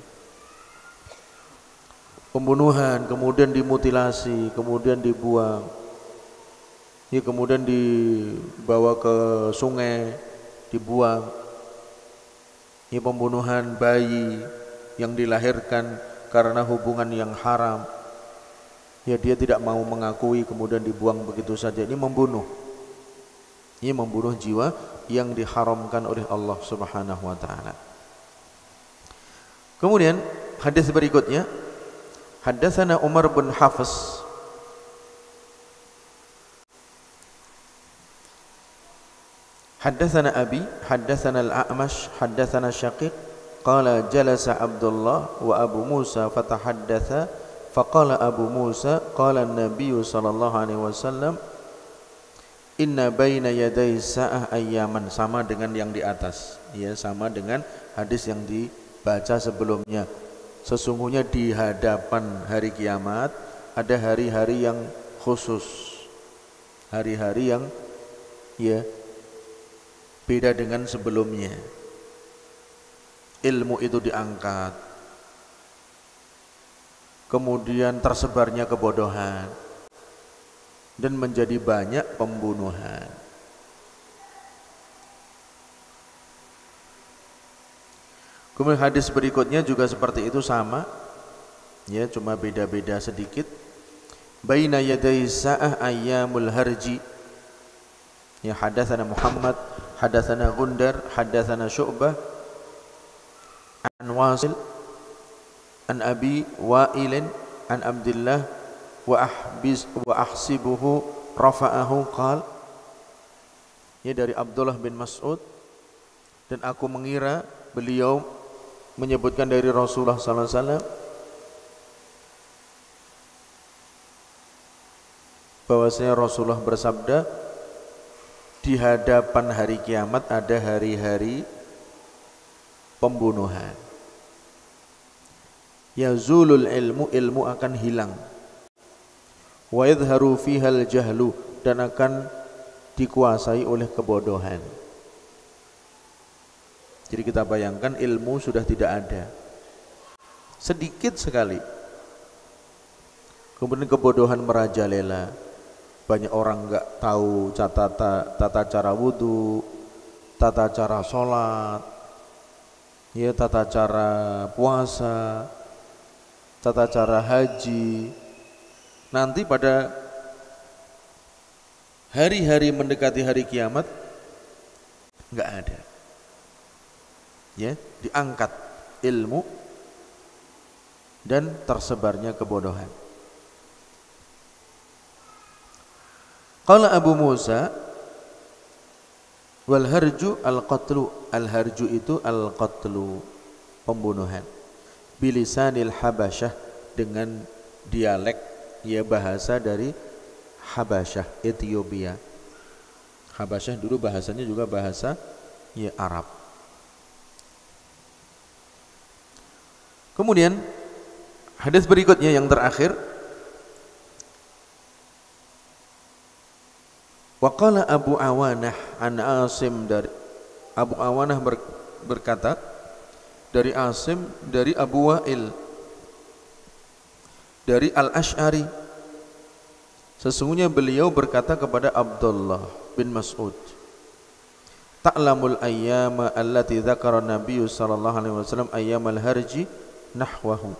Pembunuhan, kemudian dimutilasi, kemudian dibuang, ya kemudian dibawa ke sungai, dibuang. Ya pembunuhan bayi yang dilahirkan karena hubungan yang haram. Ya dia tidak mau mengakui kemudian dibuang begitu saja. Ini membunuh. Ini membunuh jiwa yang diharamkan oleh Allah Subhanahu wa taala. Kemudian hadis berikutnya, haddatsana Umar bin Hafs haddatsana Abi haddatsana Al-A'mash haddatsana Syaqiq qala jalasa Abdullah wa Abu Musa fatahaddatsa faqala Abu Musa qala an-nabiy sallallahu alaihi wasallam inna baina yaday sa'ah ayyaman, sama dengan yang di atas, ya sama dengan hadis yang dibaca sebelumnya. Sesungguhnya di hadapan hari kiamat ada hari-hari yang khusus, hari-hari yang ya beda dengan sebelumnya. Ilmu itu diangkat, kemudian tersebarnya kebodohan, dan menjadi banyak pembunuhan. Kemudian hadis berikutnya juga seperti itu, sama ya, cuma beda-beda sedikit. Baina yaday sa'ah ayyamul harji. Ya, hadatsana Muhammad, hadatsana Gundar, hadatsana Syu'bah an Wasil an Abi Wa'ilin an Abdullah wa ahsibuhu rafa'ahu qal. Ya, dari Abdullah bin Mas'ud, dan aku mengira beliau menyebutkan dari Rasulullah sallallahu alaihi wasallam bahwasanya Rasulullah bersabda, di hadapan hari kiamat ada hari-hari pembunuhan. Yazulul ilmu, ilmu akan hilang. Wa yadhharu fihal jahlu, dan akan dikuasai oleh kebodohan. Jadi kita bayangkan ilmu sudah tidak ada, sedikit sekali. Kemudian kebodohan merajalela. Banyak orang enggak tahu tata cara wudu, tata cara sholat, ya, tata cara puasa, tata cara haji. Nanti pada hari-hari mendekati hari kiamat enggak ada. Ya, diangkat ilmu dan tersebarnya kebodohan. Qala Abu Musa, wal harju al qatlu, al harju itu al qatlu, pembunuhan, bilisanil Habasyah, dengan dialek, ya, bahasa dari Habasyah, Ethiopia. Habasyah dulu bahasanya juga bahasa, ya, Arab. Kemudian hadis berikutnya yang terakhir, waqala Abu Awanah an Asim, dari Abu Awanah berkata dari Asim dari Abu Wa'il dari Al-Asy'ari, sesungguhnya beliau berkata kepada Abdullah bin Mas'ud, ta'lamul ayyama allati dzakara Nabi sallallahu alaihi wasallam ayyamal harji nahwahu.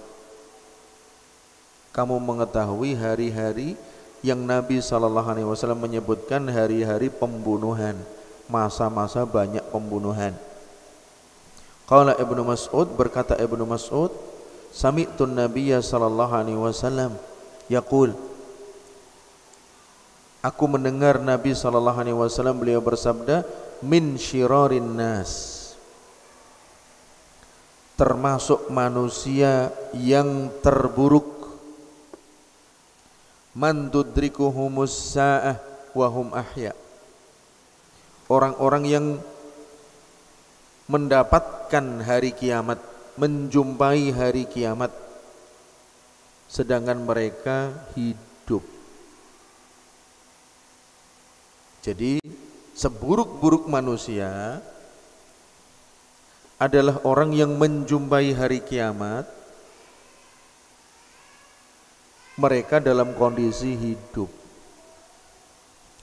Kamu mengetahui hari-hari yang Nabi sallallahu alaihi wasallam menyebutkan hari-hari pembunuhan, masa-masa banyak pembunuhan. Qala Ibnu Mas'ud, berkata Ibnu Mas'ud, sami'tun Nabiyya sallallahu alaihi wasallam yaqul, aku mendengar Nabi sallallahu alaihi wasallam beliau bersabda, min syirarin nas, termasuk manusia yang terburuk, man tudrikuhumus sa'ah wa hum ahya, orang-orang yang mendapatkan hari kiamat, menjumpai hari kiamat sedangkan mereka hidup. Jadi seburuk-buruk manusia adalah orang yang menjumpai hari kiamat mereka dalam kondisi hidup.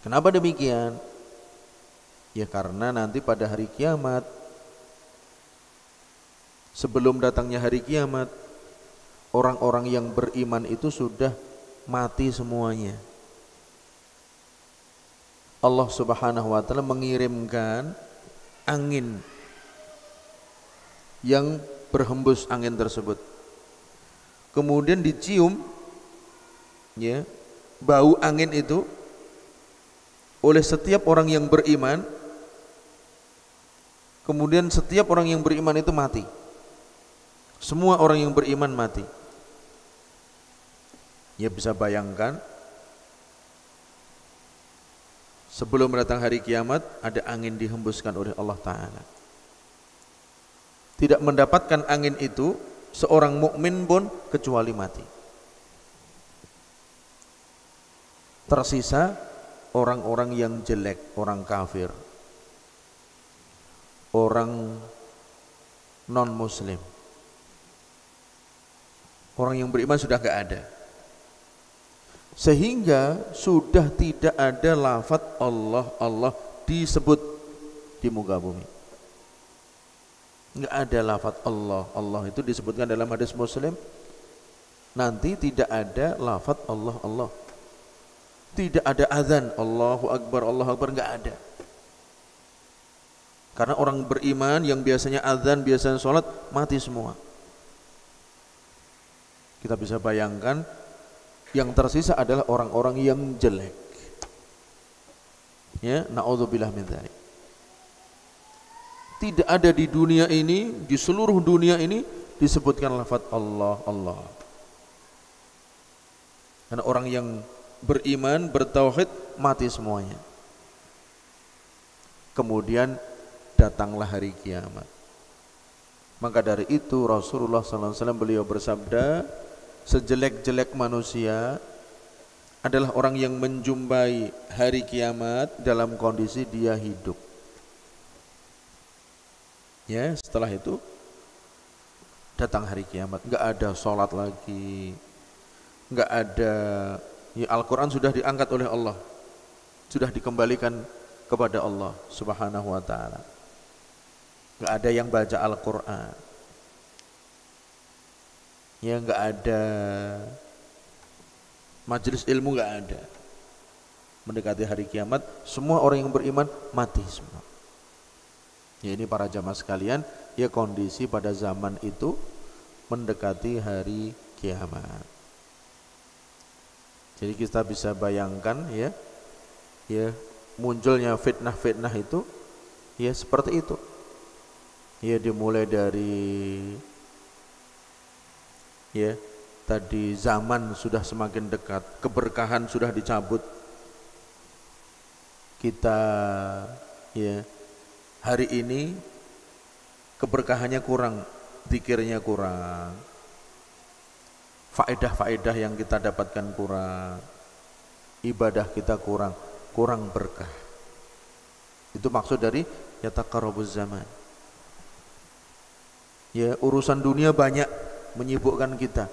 Kenapa demikian? Ya karena nanti pada hari kiamat, sebelum datangnya hari kiamat, orang-orang yang beriman itu sudah mati semuanya. Allah Subhanahu wa ta'ala mengirimkan angin yang berhembus, angin tersebut kemudian dicium, ya, bau angin itu oleh setiap orang yang beriman. Kemudian setiap orang yang beriman itu mati, semua orang yang beriman mati. Ya, bisa bayangkan sebelum datang hari kiamat ada angin dihembuskan oleh Allah Ta'ala. Tidak mendapatkan angin itu seorang mukmin pun kecuali mati. Tersisa orang-orang yang jelek, orang kafir, orang non muslim. Orang yang beriman sudah enggak ada. sehingga sudah tidak ada lafaz Allah Allah disebut di muka bumi. Enggak ada lafaz Allah Allah itu disebutkan dalam hadis Muslim. Nanti tidak ada lafaz Allah Allah. Tidak ada azan Allahu Akbar enggak ada. Karena orang beriman yang biasanya azan, biasanya sholat, mati semua. Kita bisa bayangkan yang tersisa adalah orang-orang yang jelek. Ya, naudzubillah min dzalik. Tidak ada di dunia ini, di seluruh dunia ini disebutkan lafaz Allah Allah. Karena orang yang beriman, bertauhid, mati semuanya. Kemudian datanglah hari kiamat. Maka dari itu Rasulullah SAW beliau bersabda, sejelek-jelek manusia adalah orang yang menjumpai hari kiamat dalam kondisi dia hidup. Ya, setelah itu datang hari kiamat, enggak ada sholat lagi, enggak ada. Ya, Al-Quran sudah diangkat oleh Allah, sudah dikembalikan kepada Allah Subhanahu wa ta'ala. Enggak ada yang baca Al-Quran, ya enggak ada majelis ilmu, enggak ada. Mendekati hari kiamat, semua orang yang beriman mati semua. Ya, ini para jamaah sekalian, ya kondisi pada zaman itu mendekati hari kiamat. Jadi kita bisa bayangkan ya munculnya fitnah-fitnah itu ya seperti itu. Ya dimulai dari ya tadi zaman sudah semakin dekat, keberkahan sudah dicabut. Kita ya hari ini keberkahannya kurang, zikirnya kurang, faedah-faedah yang kita dapatkan kurang, ibadah kita kurang berkah. Itu maksud dari yataqarrabuz zaman. Ya, urusan dunia banyak menyibukkan kita.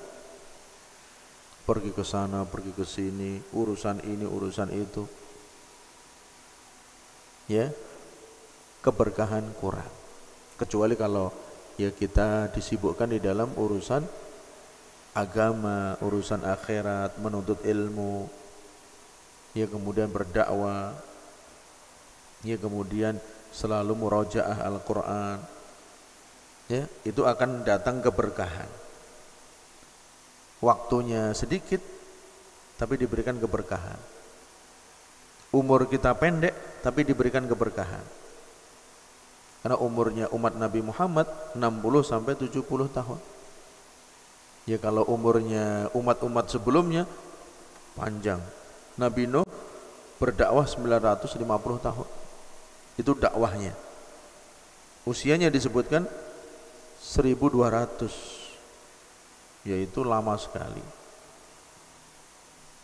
Pergi ke sana, pergi ke sini, urusan ini, urusan itu. Ya, keberkahan kurang. Kecuali kalau ya kita disibukkan di dalam urusan agama, urusan akhirat, menuntut ilmu, ya kemudian berdakwah, ya kemudian selalu murajaah Al-Quran, ya itu akan datang keberkahan. Waktunya sedikit tapi diberikan keberkahan. Umur kita pendek tapi diberikan keberkahan. Karena umurnya umat Nabi Muhammad 60 sampai 70 tahun. Ya kalau umurnya umat-umat sebelumnya panjang. Nabi Nuh berdakwah 950 tahun. Itu dakwahnya. Usianya disebutkan 1200. Yaitu lama sekali.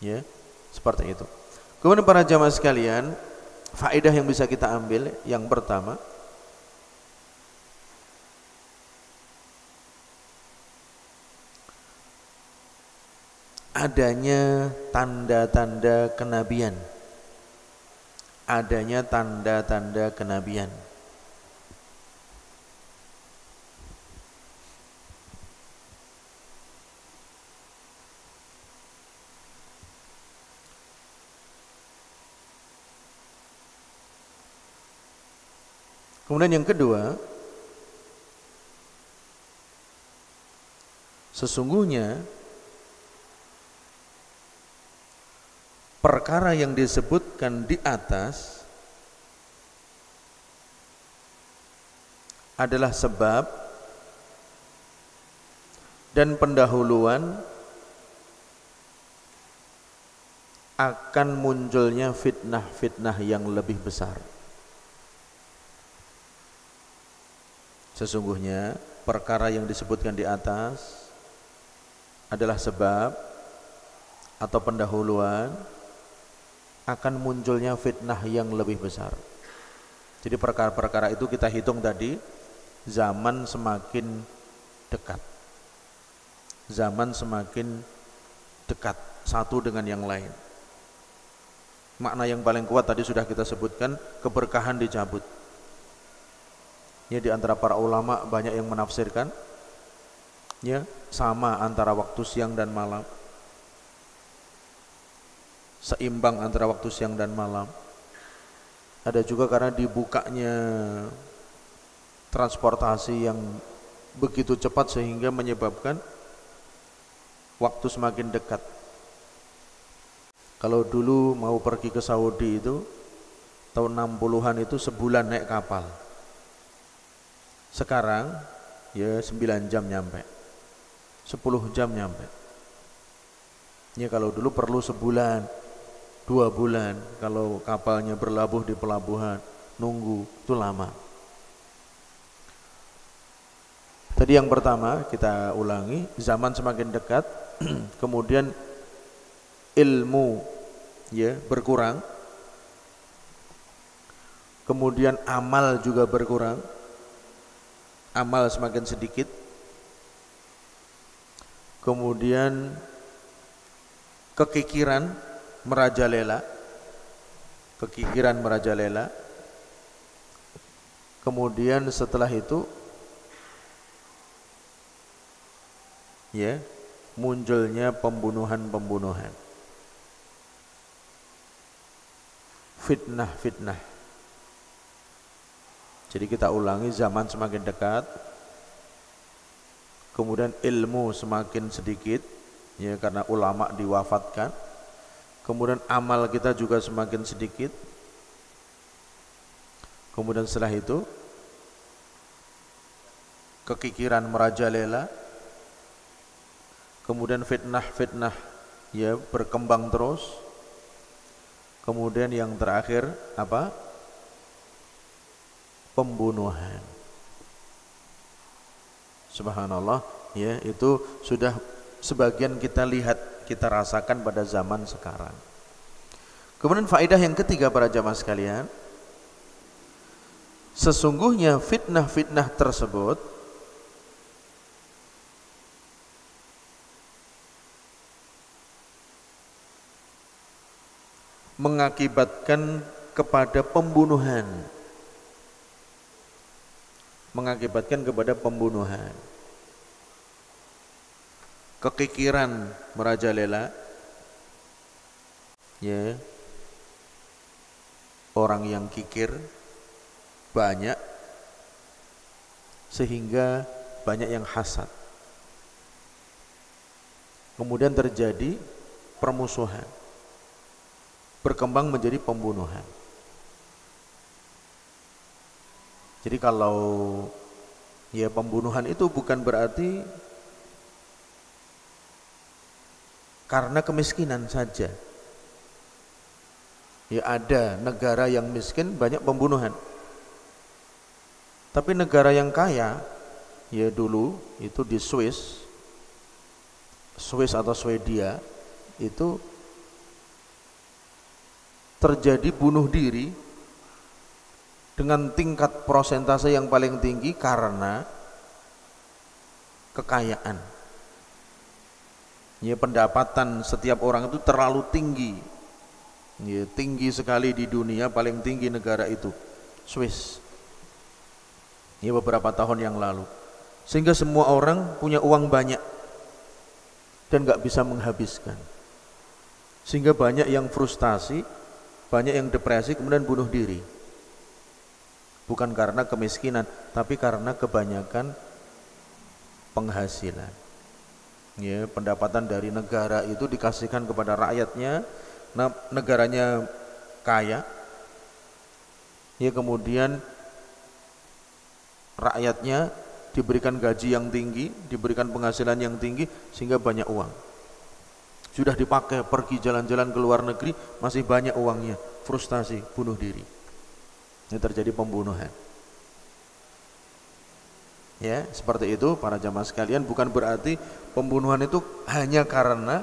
Ya, seperti itu. Kemudian para jamaah sekalian, faedah yang bisa kita ambil yang pertama, adanya tanda-tanda kenabian. Adanya tanda-tanda kenabian. Kemudian yang kedua, sesungguhnya perkara yang disebutkan di atas adalah sebab dan pendahuluan akan munculnya fitnah-fitnah yang lebih besar. Sesungguhnya perkara yang disebutkan di atas adalah sebab atau pendahuluan akan munculnya fitnah yang lebih besar. Jadi perkara-perkara itu kita hitung tadi, zaman semakin dekat, zaman semakin dekat satu dengan yang lain. Makna yang paling kuat tadi sudah kita sebutkan, keberkahan dicabut. Ya, di antara para ulama banyak yang menafsirkan ya sama antara waktu siang dan malam, seimbang antara waktu siang dan malam. Ada juga karena dibukanya transportasi yang begitu cepat sehingga menyebabkan waktu semakin dekat. Kalau dulu mau pergi ke Saudi itu tahun 60-an itu sebulan naik kapal. Sekarang ya 9 jam nyampe, 10 jam nyampe. Ya kalau dulu perlu sebulan, 2 bulan, kalau kapalnya berlabuh di pelabuhan, nunggu, itu lama. Tadi yang pertama kita ulangi, zaman semakin dekat, kemudian ilmu ya berkurang, kemudian amal juga berkurang, amal semakin sedikit, kemudian kekikiran merajalela, kemudian setelah itu ya munculnya pembunuhan, fitnah. Jadi kita ulangi, zaman semakin dekat, kemudian ilmu semakin sedikit ya karena ulama diwafatkan, kemudian amal kita juga semakin sedikit, kemudian setelah itu kekikiran merajalela, kemudian fitnah ya berkembang terus, kemudian yang terakhir apa? Pembunuhan. Subhanallah, ya itu sudah sebagian kita lihat, kita rasakan pada zaman sekarang. Kemudian faedah yang ketiga para jamaah sekalian, sesungguhnya fitnah tersebut mengakibatkan kepada pembunuhan, kekikiran merajalela ya, orang yang kikir banyak sehingga banyak yang hasad, kemudian terjadi permusuhan, berkembang menjadi pembunuhan. Jadi kalau ya pembunuhan itu bukan berarti karena kemiskinan saja. Ya ada negara yang miskin banyak pembunuhan. Tapi negara yang kaya, ya dulu itu di Swiss atau Swedia itu terjadi bunuh diri dengan tingkat prosentase yang paling tinggi karena kekayaan. Ya pendapatan setiap orang itu terlalu tinggi. Ya, tinggi sekali di dunia, paling tinggi negara itu Swiss. Ya beberapa tahun yang lalu. Sehingga semua orang punya uang banyak dan gak bisa menghabiskan. Sehingga banyak yang frustasi, banyak yang depresi kemudian bunuh diri. Bukan karena kemiskinan, tapi karena kebanyakan penghasilan. Ya, pendapatan dari negara itu dikasihkan kepada rakyatnya, nah, negaranya kaya. Ya, kemudian rakyatnya diberikan gaji yang tinggi, diberikan penghasilan yang tinggi sehingga banyak uang. Sudah dipakai pergi jalan-jalan ke luar negeri, masih banyak uangnya, frustasi, bunuh diri. Ini terjadi pembunuhan. Ya, seperti itu para jamaah sekalian, bukan berarti pembunuhan itu hanya karena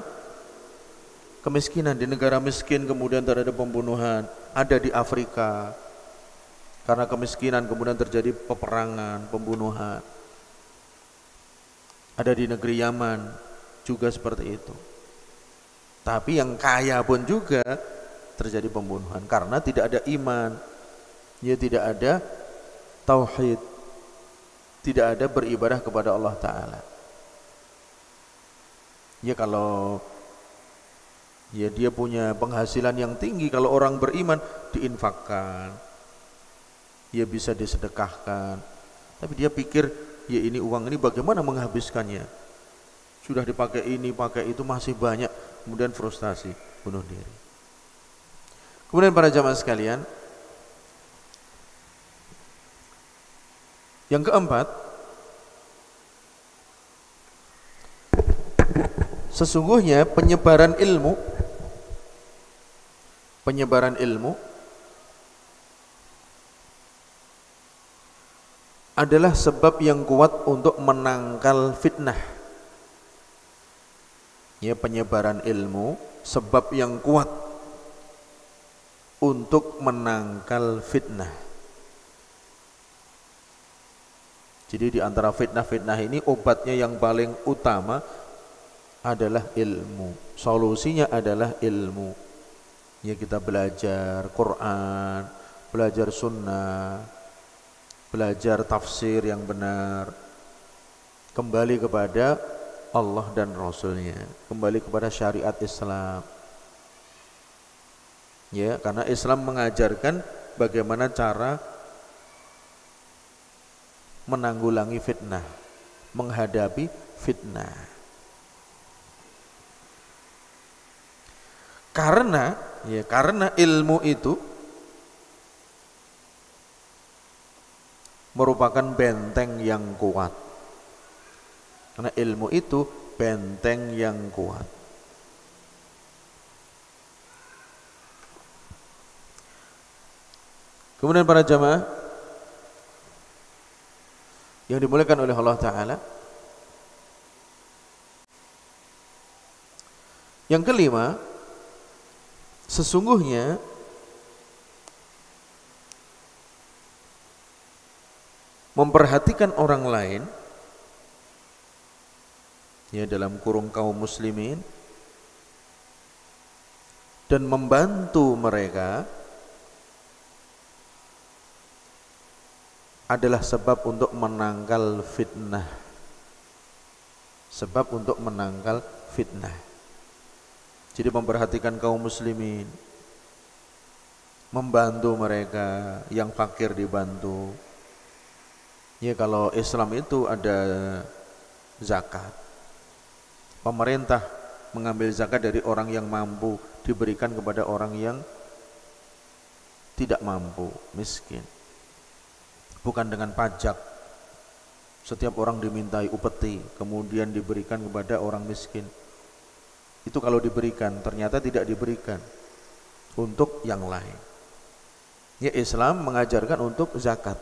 kemiskinan. Di negara miskin kemudian terjadi pembunuhan. Ada di Afrika karena kemiskinan kemudian terjadi peperangan, pembunuhan. Ada di negeri Yaman juga seperti itu. Tapi yang kaya pun juga terjadi pembunuhan karena tidak ada iman, ya tidak ada tauhid, tidak ada beribadah kepada Allah Ta'ala. Ya kalau ya dia punya penghasilan yang tinggi, kalau orang beriman diinfakkan, ya bisa disedekahkan. Tapi dia pikir, ya ini uang ini bagaimana menghabiskannya? Sudah dipakai ini, pakai itu masih banyak, kemudian frustasi, bunuh diri. Kemudian para jamaah sekalian, yang keempat, sesungguhnya penyebaran ilmu adalah sebab yang kuat untuk menangkal fitnah. Ya, penyebaran ilmu sebab yang kuat untuk menangkal fitnah. Jadi di antara fitnah-fitnah ini obatnya yang paling utama adalah ilmu. Solusinya adalah ilmu. Ya, kita belajar Quran, belajar sunnah, belajar tafsir yang benar, kembali kepada Allah dan Rasulnya, kembali kepada syariat Islam. Ya, karena Islam mengajarkan bagaimana cara menanggulangi fitnah, menghadapi fitnah. Karena ilmu itu merupakan benteng yang kuat. Karena ilmu itu benteng yang kuat. Kemudian para jamaah yang dimuliakan oleh Allah Ta'ala, yang kelima, sesungguhnya memperhatikan orang lain, ya dalam kurung kaum muslimin, dan membantu mereka adalah sebab untuk menangkal fitnah. Sebab untuk menangkal fitnah. Jadi memperhatikan kaum muslimin, membantu mereka, yang fakir dibantu. Ya kalau Islam itu ada zakat. Pemerintah mengambil zakat dari orang yang mampu, diberikan kepada orang yang tidak mampu, miskin. Bukan dengan pajak. Setiap orang dimintai upeti, kemudian diberikan kepada orang miskin. Itu kalau diberikan, ternyata tidak diberikan untuk yang lain. Ya, Islam mengajarkan untuk zakat.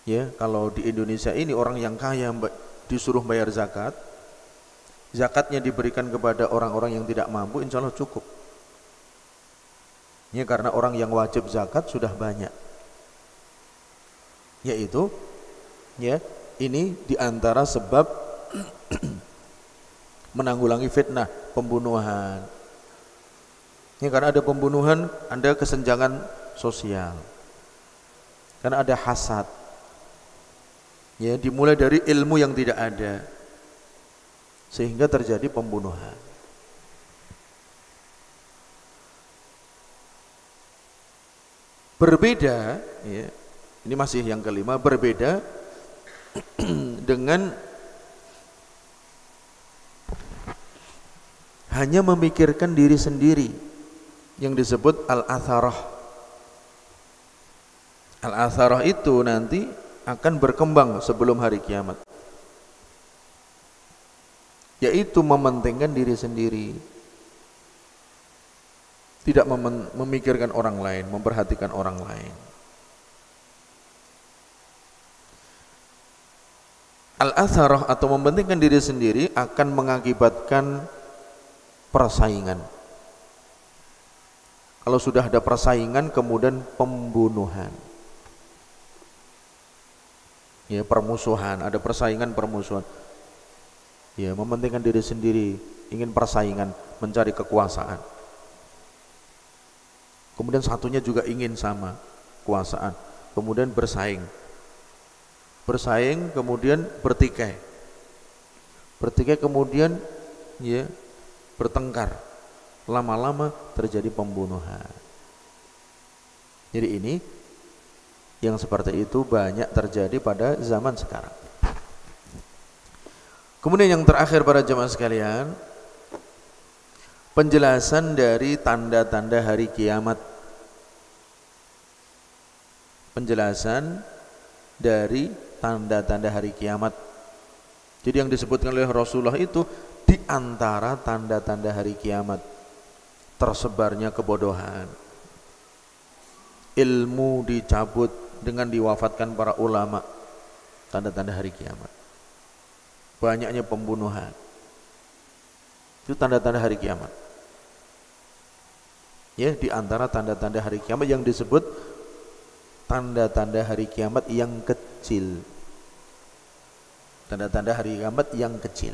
Ya, kalau di Indonesia ini orang yang kaya disuruh bayar zakat, zakatnya diberikan kepada orang-orang yang tidak mampu, insya Allah cukup. Ya, karena orang yang wajib zakat sudah banyak. Yaitu, ya, ini diantara sebab menanggulangi fitnah, pembunuhan. Ya, karena ada pembunuhan, ada kesenjangan sosial. Karena ada hasad. Ya, dimulai dari ilmu yang tidak ada, sehingga terjadi pembunuhan. Berbeda, ya, ini masih yang kelima, berbeda dengan hanya memikirkan diri sendiri, yang disebut al-atharah. Al-atharah itu nanti akan berkembang sebelum hari kiamat, yaitu mementingkan diri sendiri, tidak memikirkan orang lain, memperhatikan orang lain. Al-atharah atau mementingkan diri sendiri akan mengakibatkan persaingan. Kalau sudah ada persaingan, kemudian pembunuhan. Ya, permusuhan, ada persaingan, permusuhan. Ya, mementingkan diri sendiri, ingin persaingan, mencari kekuasaan. Kemudian satunya juga ingin sama, kekuasaan. Kemudian bersaing. Bersaing kemudian bertikai. Bertikai kemudian ya bertengkar. Lama-lama terjadi pembunuhan. Jadi ini yang seperti itu banyak terjadi pada zaman sekarang. Kemudian yang terakhir para jemaah sekalian, penjelasan dari tanda-tanda hari kiamat. Penjelasan dari tanda-tanda hari kiamat. Jadi yang disebutkan oleh Rasulullah itu di antara tanda-tanda hari kiamat, tersebarnya kebodohan, ilmu dicabut dengan diwafatkan para ulama, tanda-tanda hari kiamat. Banyaknya pembunuhan, itu tanda-tanda hari kiamat. Ya, di antara tanda-tanda hari kiamat yang disebut tanda-tanda hari kiamat yang kecil. Tanda-tanda hari kiamat yang kecil.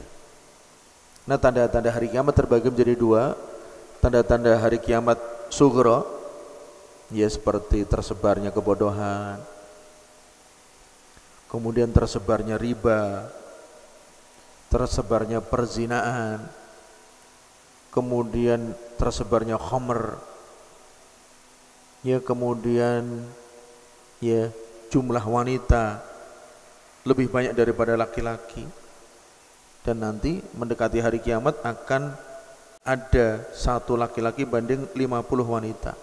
Nah, tanda-tanda hari kiamat terbagi menjadi dua. Tanda-tanda hari kiamat sughra, ya seperti tersebarnya kebodohan, kemudian tersebarnya riba, tersebarnya perzinaan, kemudian tersebarnya khamr, ya kemudian ya jumlah wanita lebih banyak daripada laki-laki, dan nanti mendekati hari kiamat akan ada satu laki-laki banding 50 wanita,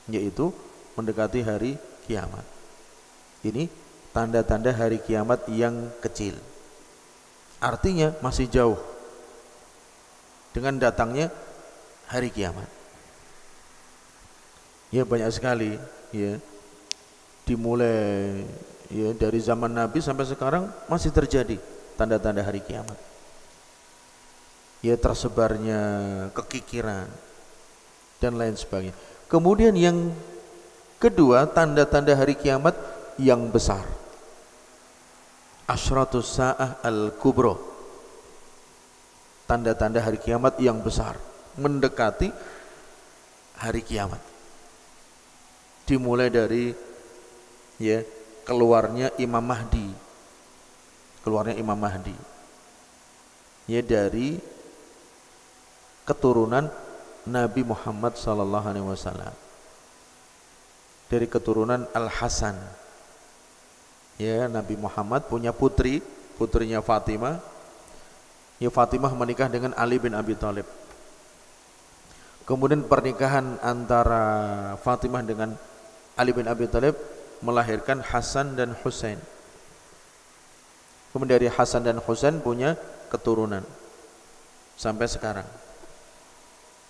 yaitu mendekati hari kiamat. Ini tanda-tanda hari kiamat yang kecil. Artinya masih jauh dengan datangnya hari kiamat. Ya banyak sekali ya, dimulai ya dari zaman Nabi sampai sekarang masih terjadi tanda-tanda hari kiamat. Ya tersebarnya kekikiran dan lain sebagainya. Kemudian yang kedua, tanda-tanda hari kiamat yang besar. Asyratus sa'ah al-kubra. Tanda-tanda hari kiamat yang besar, mendekati hari kiamat. Dimulai dari ya keluarnya Imam Mahdi. Keluarnya Imam Mahdi. Ya dari keturunan Nabi Muhammad sallallahu alaihi wasallam. Dari keturunan Al-Hasan. Ya, Nabi Muhammad punya putri, putrinya Fatimah. Ya, Fatimah menikah dengan Ali bin Abi Thalib. Kemudian pernikahan antara Fatimah dengan Ali bin Abi Thalib melahirkan Hasan dan Husain. Kemudian dari Hasan dan Husain punya keturunan sampai sekarang.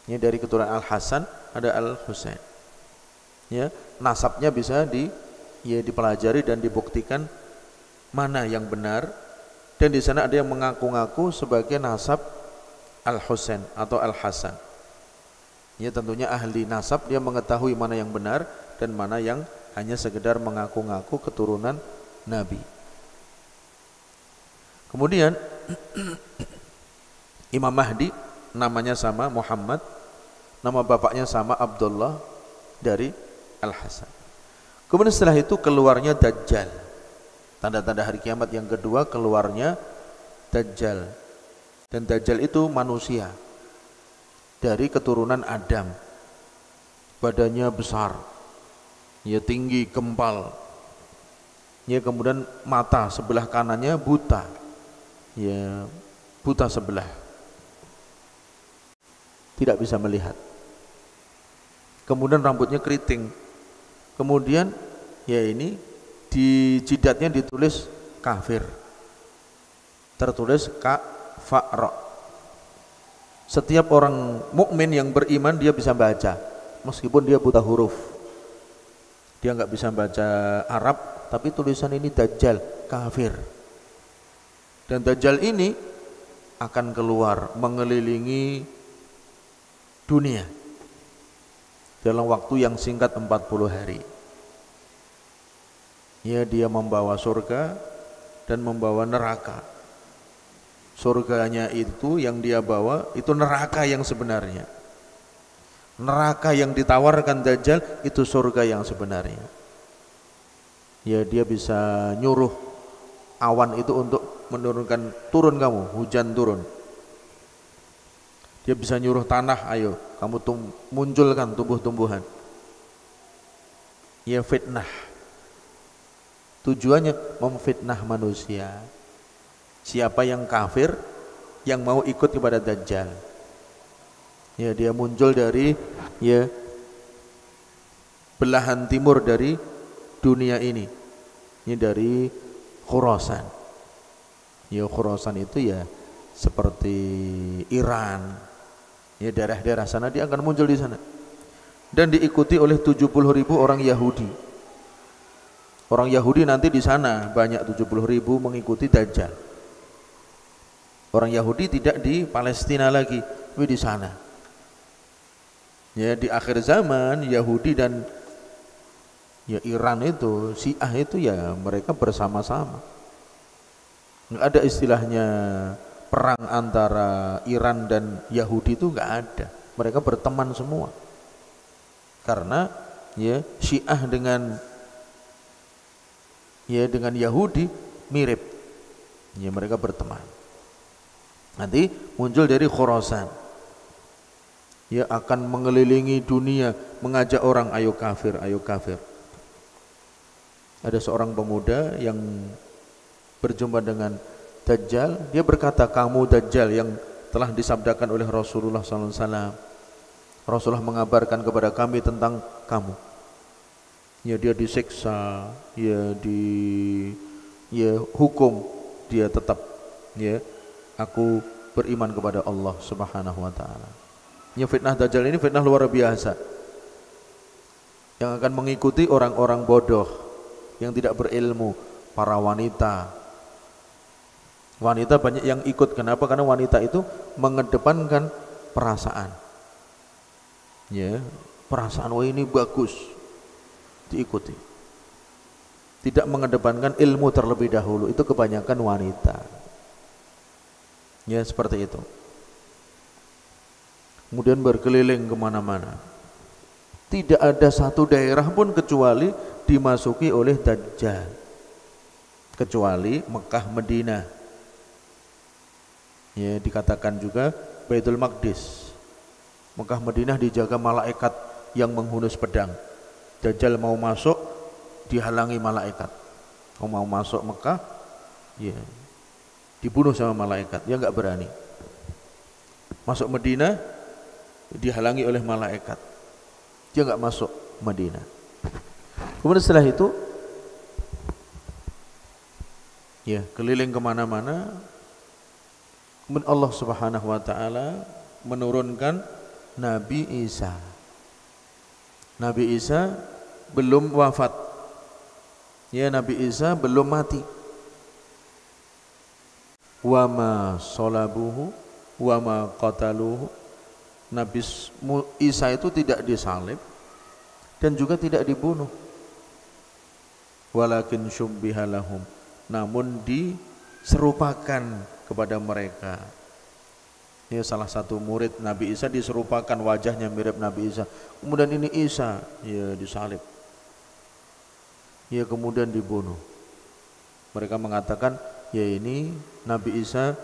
Ini dari keturunan Al-Hasan ada Al-Husain. Ya, nasabnya bisa dipelajari dan dibuktikan mana yang benar, dan di sana ada yang mengaku-ngaku sebagai nasab Al-Husain atau Al-Hasan. Ya, tentunya ahli nasab dia mengetahui mana yang benar dan mana yang hanya sekedar mengaku-ngaku keturunan Nabi. Kemudian Imam Mahdi namanya sama Muhammad, nama bapaknya sama Abdullah dari Al-Hasan. Kemudian setelah itu keluarnya Dajjal. Tanda-tanda hari kiamat yang kedua, keluarnya Dajjal. Dan Dajjal itu manusia dari keturunan Adam. Badannya besar, ya tinggi, gempal. Ya kemudian mata sebelah kanannya buta. Ya buta sebelah. Tidak bisa melihat. Kemudian rambutnya keriting. Kemudian ya ini di jidatnya ditulis kafir. Tertulis kafara. Setiap orang mukmin yang beriman dia bisa baca meskipun dia buta huruf. Dia enggak bisa baca Arab, tapi tulisan ini Dajjal, kafir. Dan Dajjal ini akan keluar mengelilingi dunia dalam waktu yang singkat 40 hari. Ya, dia membawa surga dan membawa neraka. surganya itu yang dia bawa itu neraka yang sebenarnya. Neraka yang ditawarkan Dajjal itu surga yang sebenarnya. Ya, dia bisa nyuruh awan itu untuk menurunkan, turun kamu, hujan turun. Dia bisa nyuruh tanah, ayo kamu munculkan tumbuh-tumbuhan. Ya, fitnah. Tujuannya memfitnah manusia. Siapa yang kafir, yang mau ikut kepada Dajjal, ya dia muncul dari ya belahan timur dari dunia ini dari Khurasan. Ya, Khurasan itu ya seperti Iran, ya daerah-daerah sana dia akan muncul di sana dan diikuti oleh 70.000 orang Yahudi. Orang Yahudi nanti di sana banyak 70.000 mengikuti Dajjal. Orang Yahudi tidak di Palestina lagi, tapi di sana. Ya, di akhir zaman Yahudi dan ya Iran itu, Syiah itu ya mereka bersama-sama. Nggak ada istilahnya perang antara Iran dan Yahudi, itu nggak ada. Mereka berteman semua. Karena ya Syiah dengan Yahudi mirip. Ya, mereka berteman. Nanti muncul dari Khurasan. Ya, akan mengelilingi dunia mengajak orang ayo kafir, ayo kafir. Ada seorang pemuda yang berjumpa dengan Dajjal, dia berkata, kamu Dajjal yang telah disabdakan oleh Rasulullah SAW. Rasulullah mengabarkan kepada kami tentang kamu. Ya, dia disiksa, hukum, dia tetap aku beriman kepada Allah Subhanahu wa taala. Ya, fitnah Dajjal ini fitnah luar biasa. Yang akan mengikuti orang-orang bodoh yang tidak berilmu, para wanita. Wanita banyak yang ikut. Kenapa? Karena wanita itu mengedepankan perasaan. Ya, perasaan wah ini bagus, diikuti. Tidak mengedepankan ilmu terlebih dahulu. Itu kebanyakan wanita. Ya, seperti itu. Kemudian berkeliling kemana-mana. Tidak ada satu daerah pun kecuali dimasuki oleh Dajjal, kecuali Mekah, Madinah. Ya, dikatakan juga Baitul Maqdis. Mekah, Madinah dijaga malaikat yang menghunus pedang. Dajjal mau masuk dihalangi malaikat. Mau masuk Mekah, ya dibunuh sama malaikat, dia enggak berani. Masuk Madinah dihalangi oleh malaikat, dia enggak masuk Madinah. Kemudian setelah itu ya keliling kemana-mana. Kemudian Allah Subhanahu wa taala menurunkan Nabi Isa. Nabi Isa belum wafat. Ya, Nabi Isa belum mati. Wa ma salabuhu wa ma qataluhu. Nabi Isa itu tidak disalib dan juga tidak dibunuh. Walakin syubbiha lahum, namun diserupakan kepada mereka. Ya, salah satu murid Nabi Isa diserupakan, wajahnya mirip Nabi Isa. Kemudian ini Isa ya disalib. Ya, kemudian dibunuh. Mereka mengatakan ya ini Nabi Isa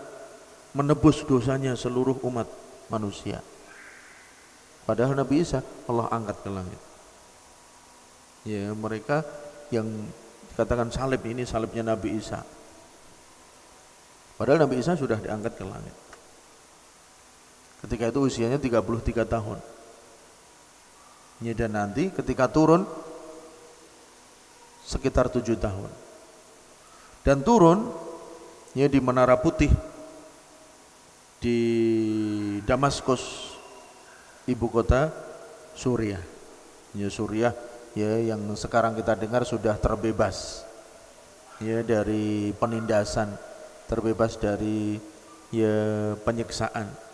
menebus dosanya seluruh umat manusia. Padahal Nabi Isa Allah angkat ke langit. Ya, mereka yang dikatakan salib ini salibnya Nabi Isa. Padahal Nabi Isa sudah diangkat ke langit. Ketika itu usianya 33 tahun. Ya, dan nanti ketika turun sekitar 7 tahun. Dan turun ya di Menara Putih di Damaskus, ibu kota Suriah. Ya, Suriah ya yang sekarang kita dengar sudah terbebas ya dari penindasan, terbebas dari ya penyiksaan.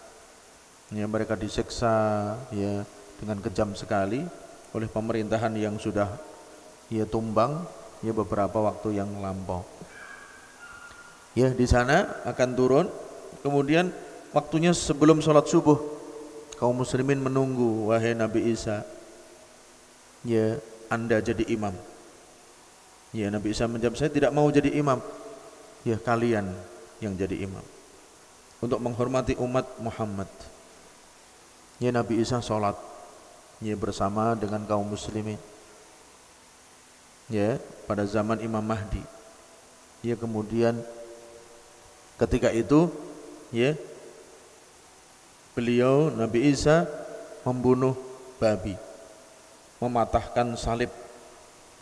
Ya, mereka disiksa ya dengan kejam sekali oleh pemerintahan yang sudah ya tumbang ya beberapa waktu yang lampau. Ya, di sana akan turun Kemudian waktunya sebelum sholat subuh, kaum muslimin menunggu, wahai Nabi Isa, ya Anda jadi imam. Ya Nabi Isa menjawab, saya tidak mau jadi imam. Ya kalian yang jadi imam, untuk menghormati umat Muhammad. Ya Nabi Isa sholat, ya bersama dengan kaum muslimin. Ya pada zaman Imam Mahdi. Ya kemudian ketika itu, ya beliau Nabi Isa membunuh babi, mematahkan salib,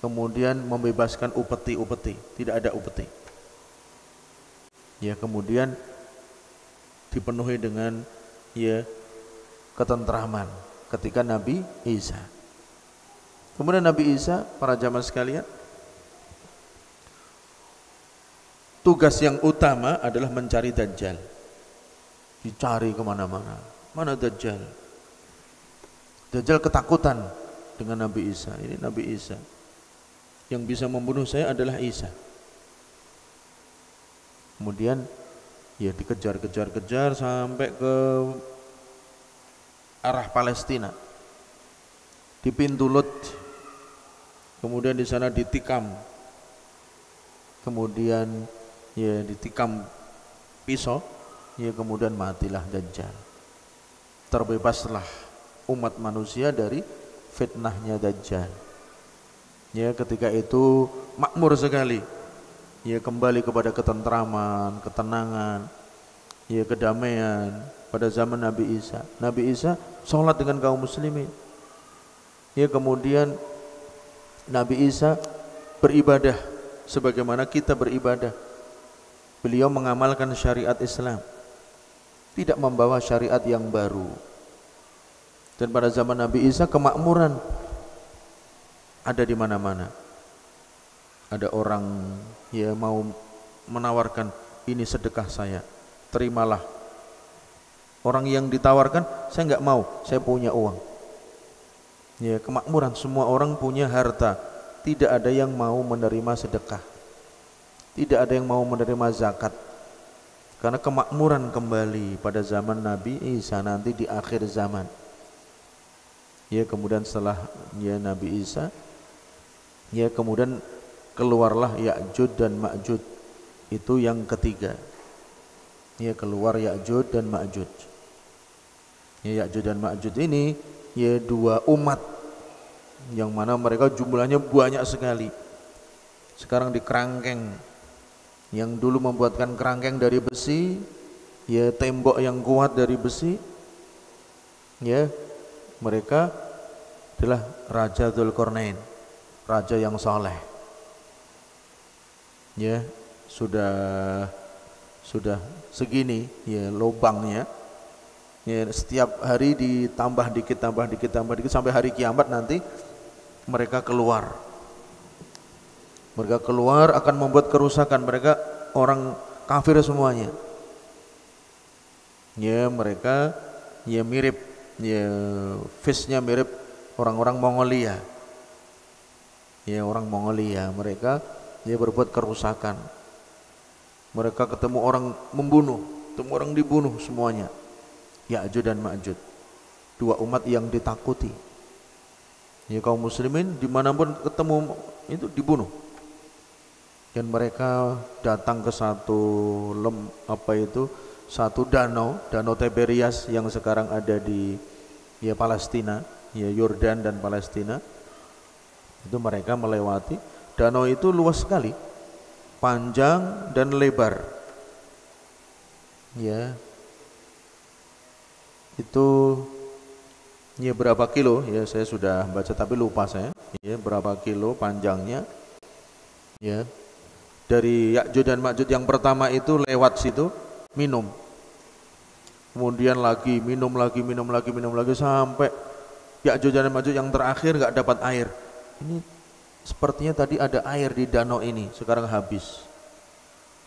kemudian membebaskan upeti-upeti, tidak ada upeti. Ya kemudian dipenuhi dengan ya ketentraman ketika Nabi Isa. Kemudian Nabi Isa, para jamaah sekalian, tugas yang utama adalah mencari Dajjal. Dicari kemana-mana, mana Dajjal? Dajjal ketakutan dengan Nabi Isa. Ini Nabi Isa, yang bisa membunuh saya adalah Isa. Kemudian ya dikejar-kejar sampai ke arah Palestina, di pintu Lut. Kemudian di sana ditikam, kemudian ya ditikam pisau, ya kemudian matilah Dajjal. Terbebaslah umat manusia dari fitnahnya Dajjal. Ya ketika itu makmur sekali, ya kembali kepada ketentraman, ketenangan, ya kedamaian pada zaman Nabi Isa. Nabi Isa sholat dengan kaum muslimin. Ya kemudian Nabi Isa beribadah sebagaimana kita beribadah. Beliau mengamalkan syariat Islam, tidak membawa syariat yang baru. Dan pada zaman Nabi Isa kemakmuran ada di mana-mana. Ada orang ya mau menawarkan, ini sedekah saya, terimalah. Orang yang ditawarkan, saya enggak mau, saya punya uang. Ya kemakmuran, semua orang punya harta, tidak ada yang mau menerima sedekah, tidak ada yang mau menerima zakat, karena kemakmuran kembali pada zaman Nabi Isa nanti di akhir zaman. Ya kemudian setelah ya Nabi Isa, ya kemudian keluarlah Ya'juj dan Ma'juj, itu yang ketiga. Ya keluar Ya'juj dan Ma'juj. Ya Ya'juj dan Ma'juj ini ya dua umat yang mana mereka jumlahnya banyak sekali. Sekarang di kerangkeng, yang dulu membuatkan kerangkeng dari besi, ya tembok yang kuat dari besi, ya mereka adalah Raja Dzulqarnain, raja yang saleh. Ya sudah segini ya lubangnya. Ya, setiap hari ditambah dikit sampai hari kiamat nanti mereka keluar. Mereka keluar akan membuat kerusakan. Mereka orang kafir semuanya. Ya mereka ya mirip, ya face-nya mirip orang-orang Mongolia. Ya orang Mongolia, mereka ya berbuat kerusakan. Mereka ketemu orang membunuh, ketemu orang dibunuh semuanya. Ya'juj dan Ma'juj, dua umat yang ditakuti. Ya kaum muslimin dimanapun ketemu itu dibunuh. Dan mereka datang ke satu satu danau Tiberias yang sekarang ada di ya Palestina, ya Yordan dan Palestina. Itu mereka melewati danau itu luas sekali, panjang dan lebar. Ya itu ya berapa kilo ya saya sudah baca tapi lupa saya ya berapa kilo panjangnya. Ya dari Ya'juj dan Ma'juj yang pertama itu lewat situ minum, kemudian lagi minum lagi sampai Ya'juj dan Ma'juj yang terakhir enggak dapat air. Ini sepertinya tadi ada air di danau ini, sekarang habis.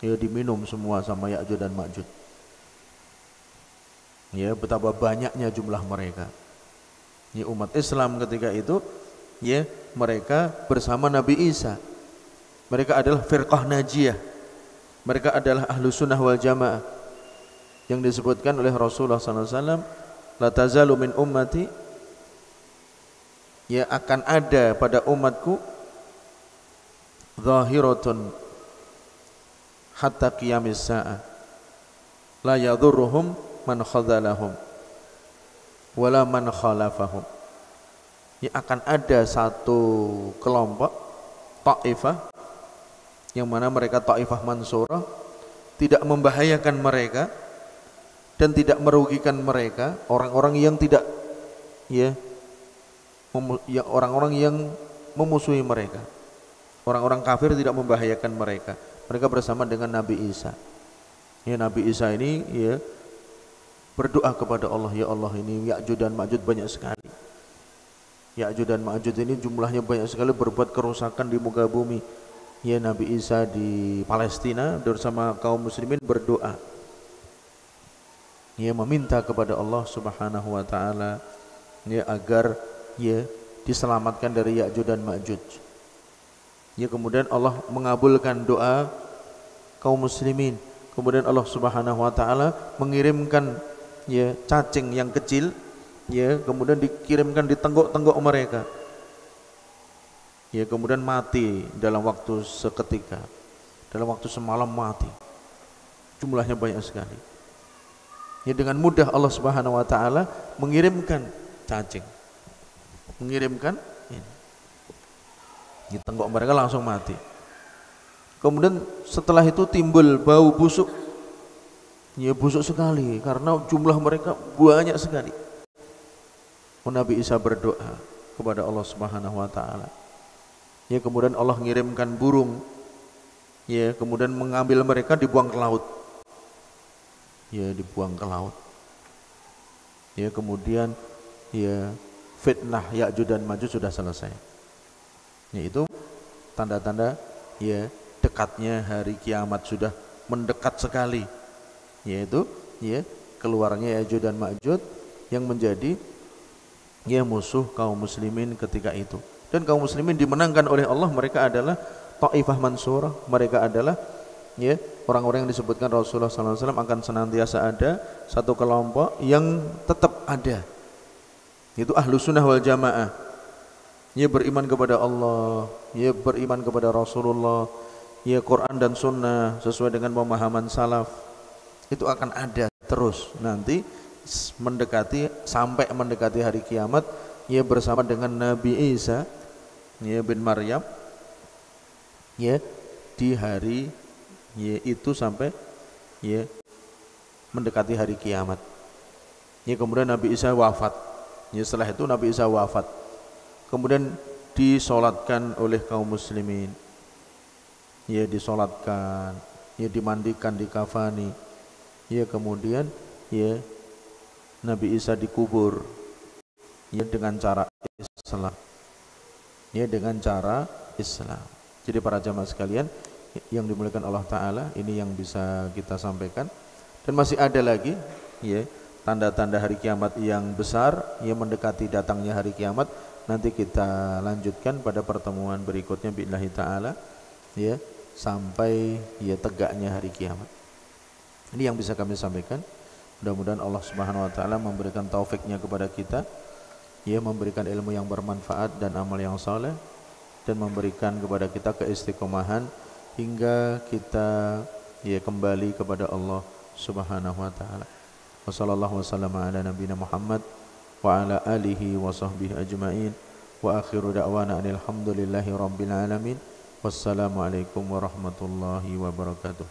Ya diminum semua sama Ya'juj dan Ma'juj. Ya betapa banyaknya jumlah mereka. Ya umat Islam ketika itu ya mereka bersama Nabi Isa. Mereka adalah firqah najiyah. Mereka adalah ahlu sunnah wal jamaah. yang disebutkan oleh Rasulullah SAW, la tazalu min ummati, ya akan ada pada umatku zahiratun hatta qiyamis sa'ah la yadhurruhum man khadhalahum wala man khalafahum. Ya akan ada satu kelompok Taifah yang mana mereka Taifah Mansurah, tidak membahayakan mereka dan tidak merugikan mereka, orang-orang yang tidak orang-orang yang memusuhi mereka, orang-orang kafir tidak membahayakan mereka. Mereka bersama dengan Nabi Isa. Ya, Nabi Isa ini ya berdoa kepada Allah, ya Allah, ini Ya'juj dan Ma'juj banyak sekali. Ya'juj dan Ma'juj ini jumlahnya banyak sekali, berbuat kerusakan di muka bumi. Ya, Nabi Isa di Palestina bersama kaum muslimin berdoa, ya meminta kepada Allah Subhanahu wa taala ya agar ya diselamatkan dari Ya'juj dan Ma'juj. Ya, kemudian Allah mengabulkan doa kaum muslimin. Kemudian Allah Subhanahu wa taala mengirimkan ya cacing yang kecil, ya kemudian dikirimkan di tenggok-tenggok mereka. Ya, kemudian mati dalam waktu seketika, dalam waktu semalam mati. Jumlahnya banyak sekali. Ya, dengan mudah Allah Subhanahu wa taala mengirimkan cacing, mengirimkan ini. Di tenggok mereka langsung mati. Kemudian setelah itu timbul bau busuk. Ya, busuk sekali karena jumlah mereka banyak sekali. Nabi Isa berdoa kepada Allah Subhanahu wa taala. Ya, kemudian Allah mengirimkan burung. Ya, kemudian mengambil mereka, dibuang ke laut. Ya, dibuang ke laut. Ya, kemudian ya fitnah Ya'juj dan Ma'juj sudah selesai. Yaitu tanda-tanda ya dekatnya hari kiamat, sudah mendekat sekali. Yaitu ya keluarnya Ya'juj dan Ma'juj yang menjadi ya musuh kaum muslimin ketika itu. Dan kaum muslimin dimenangkan oleh Allah. Mereka adalah Taifah Mansurah. Mereka adalah ya orang-orang yang disebutkan Rasulullah SAW akan senantiasa ada satu kelompok yang tetap ada, yaitu ahlu sunnah wal jamaah. Ya, beriman kepada Allah, ya beriman kepada Rasulullah, ya Quran dan sunnah sesuai dengan pemahaman salaf. Itu akan ada terus nanti sampai mendekati hari kiamat, ya bersama dengan Nabi Isa ya bin Maryam, ya di hari ya itu sampai ya mendekati hari kiamat. Ya, kemudian Nabi Isa wafat. Ya, setelah itu Nabi Isa wafat. Kemudian disolatkan oleh kaum muslimin. Ya, disolatkan, ya dimandikan, dikafani. Ya, kemudian ya Nabi Isa dikubur ya dengan cara Islam. Ya, dengan cara Islam. Jadi para jamaah sekalian yang dimuliakan Allah Ta'ala, ini yang bisa kita sampaikan. Dan masih ada lagi ya tanda-tanda hari kiamat yang besar yang mendekati datangnya hari kiamat. Nanti kita lanjutkan pada pertemuan berikutnya billahi ta'ala ya sampai ya tegaknya hari kiamat. Ini yang bisa kami sampaikan. Mudah-mudahan Allah Subhanahu wa taala memberikan taufiknya kepada kita, ya memberikan ilmu yang bermanfaat dan amal yang saleh, dan memberikan kepada kita keistiqomahan hingga kita ya kembali kepada Allah Subhanahu wa taala. Wassallallahu wasallam ala nabiyina Muhammad wa ala alihi wa sahbihi ajma'in wa akhiru da'wana alhamdulillahi rabbil alamin. Wassalamualaikum warahmatullahi wabarakatuh.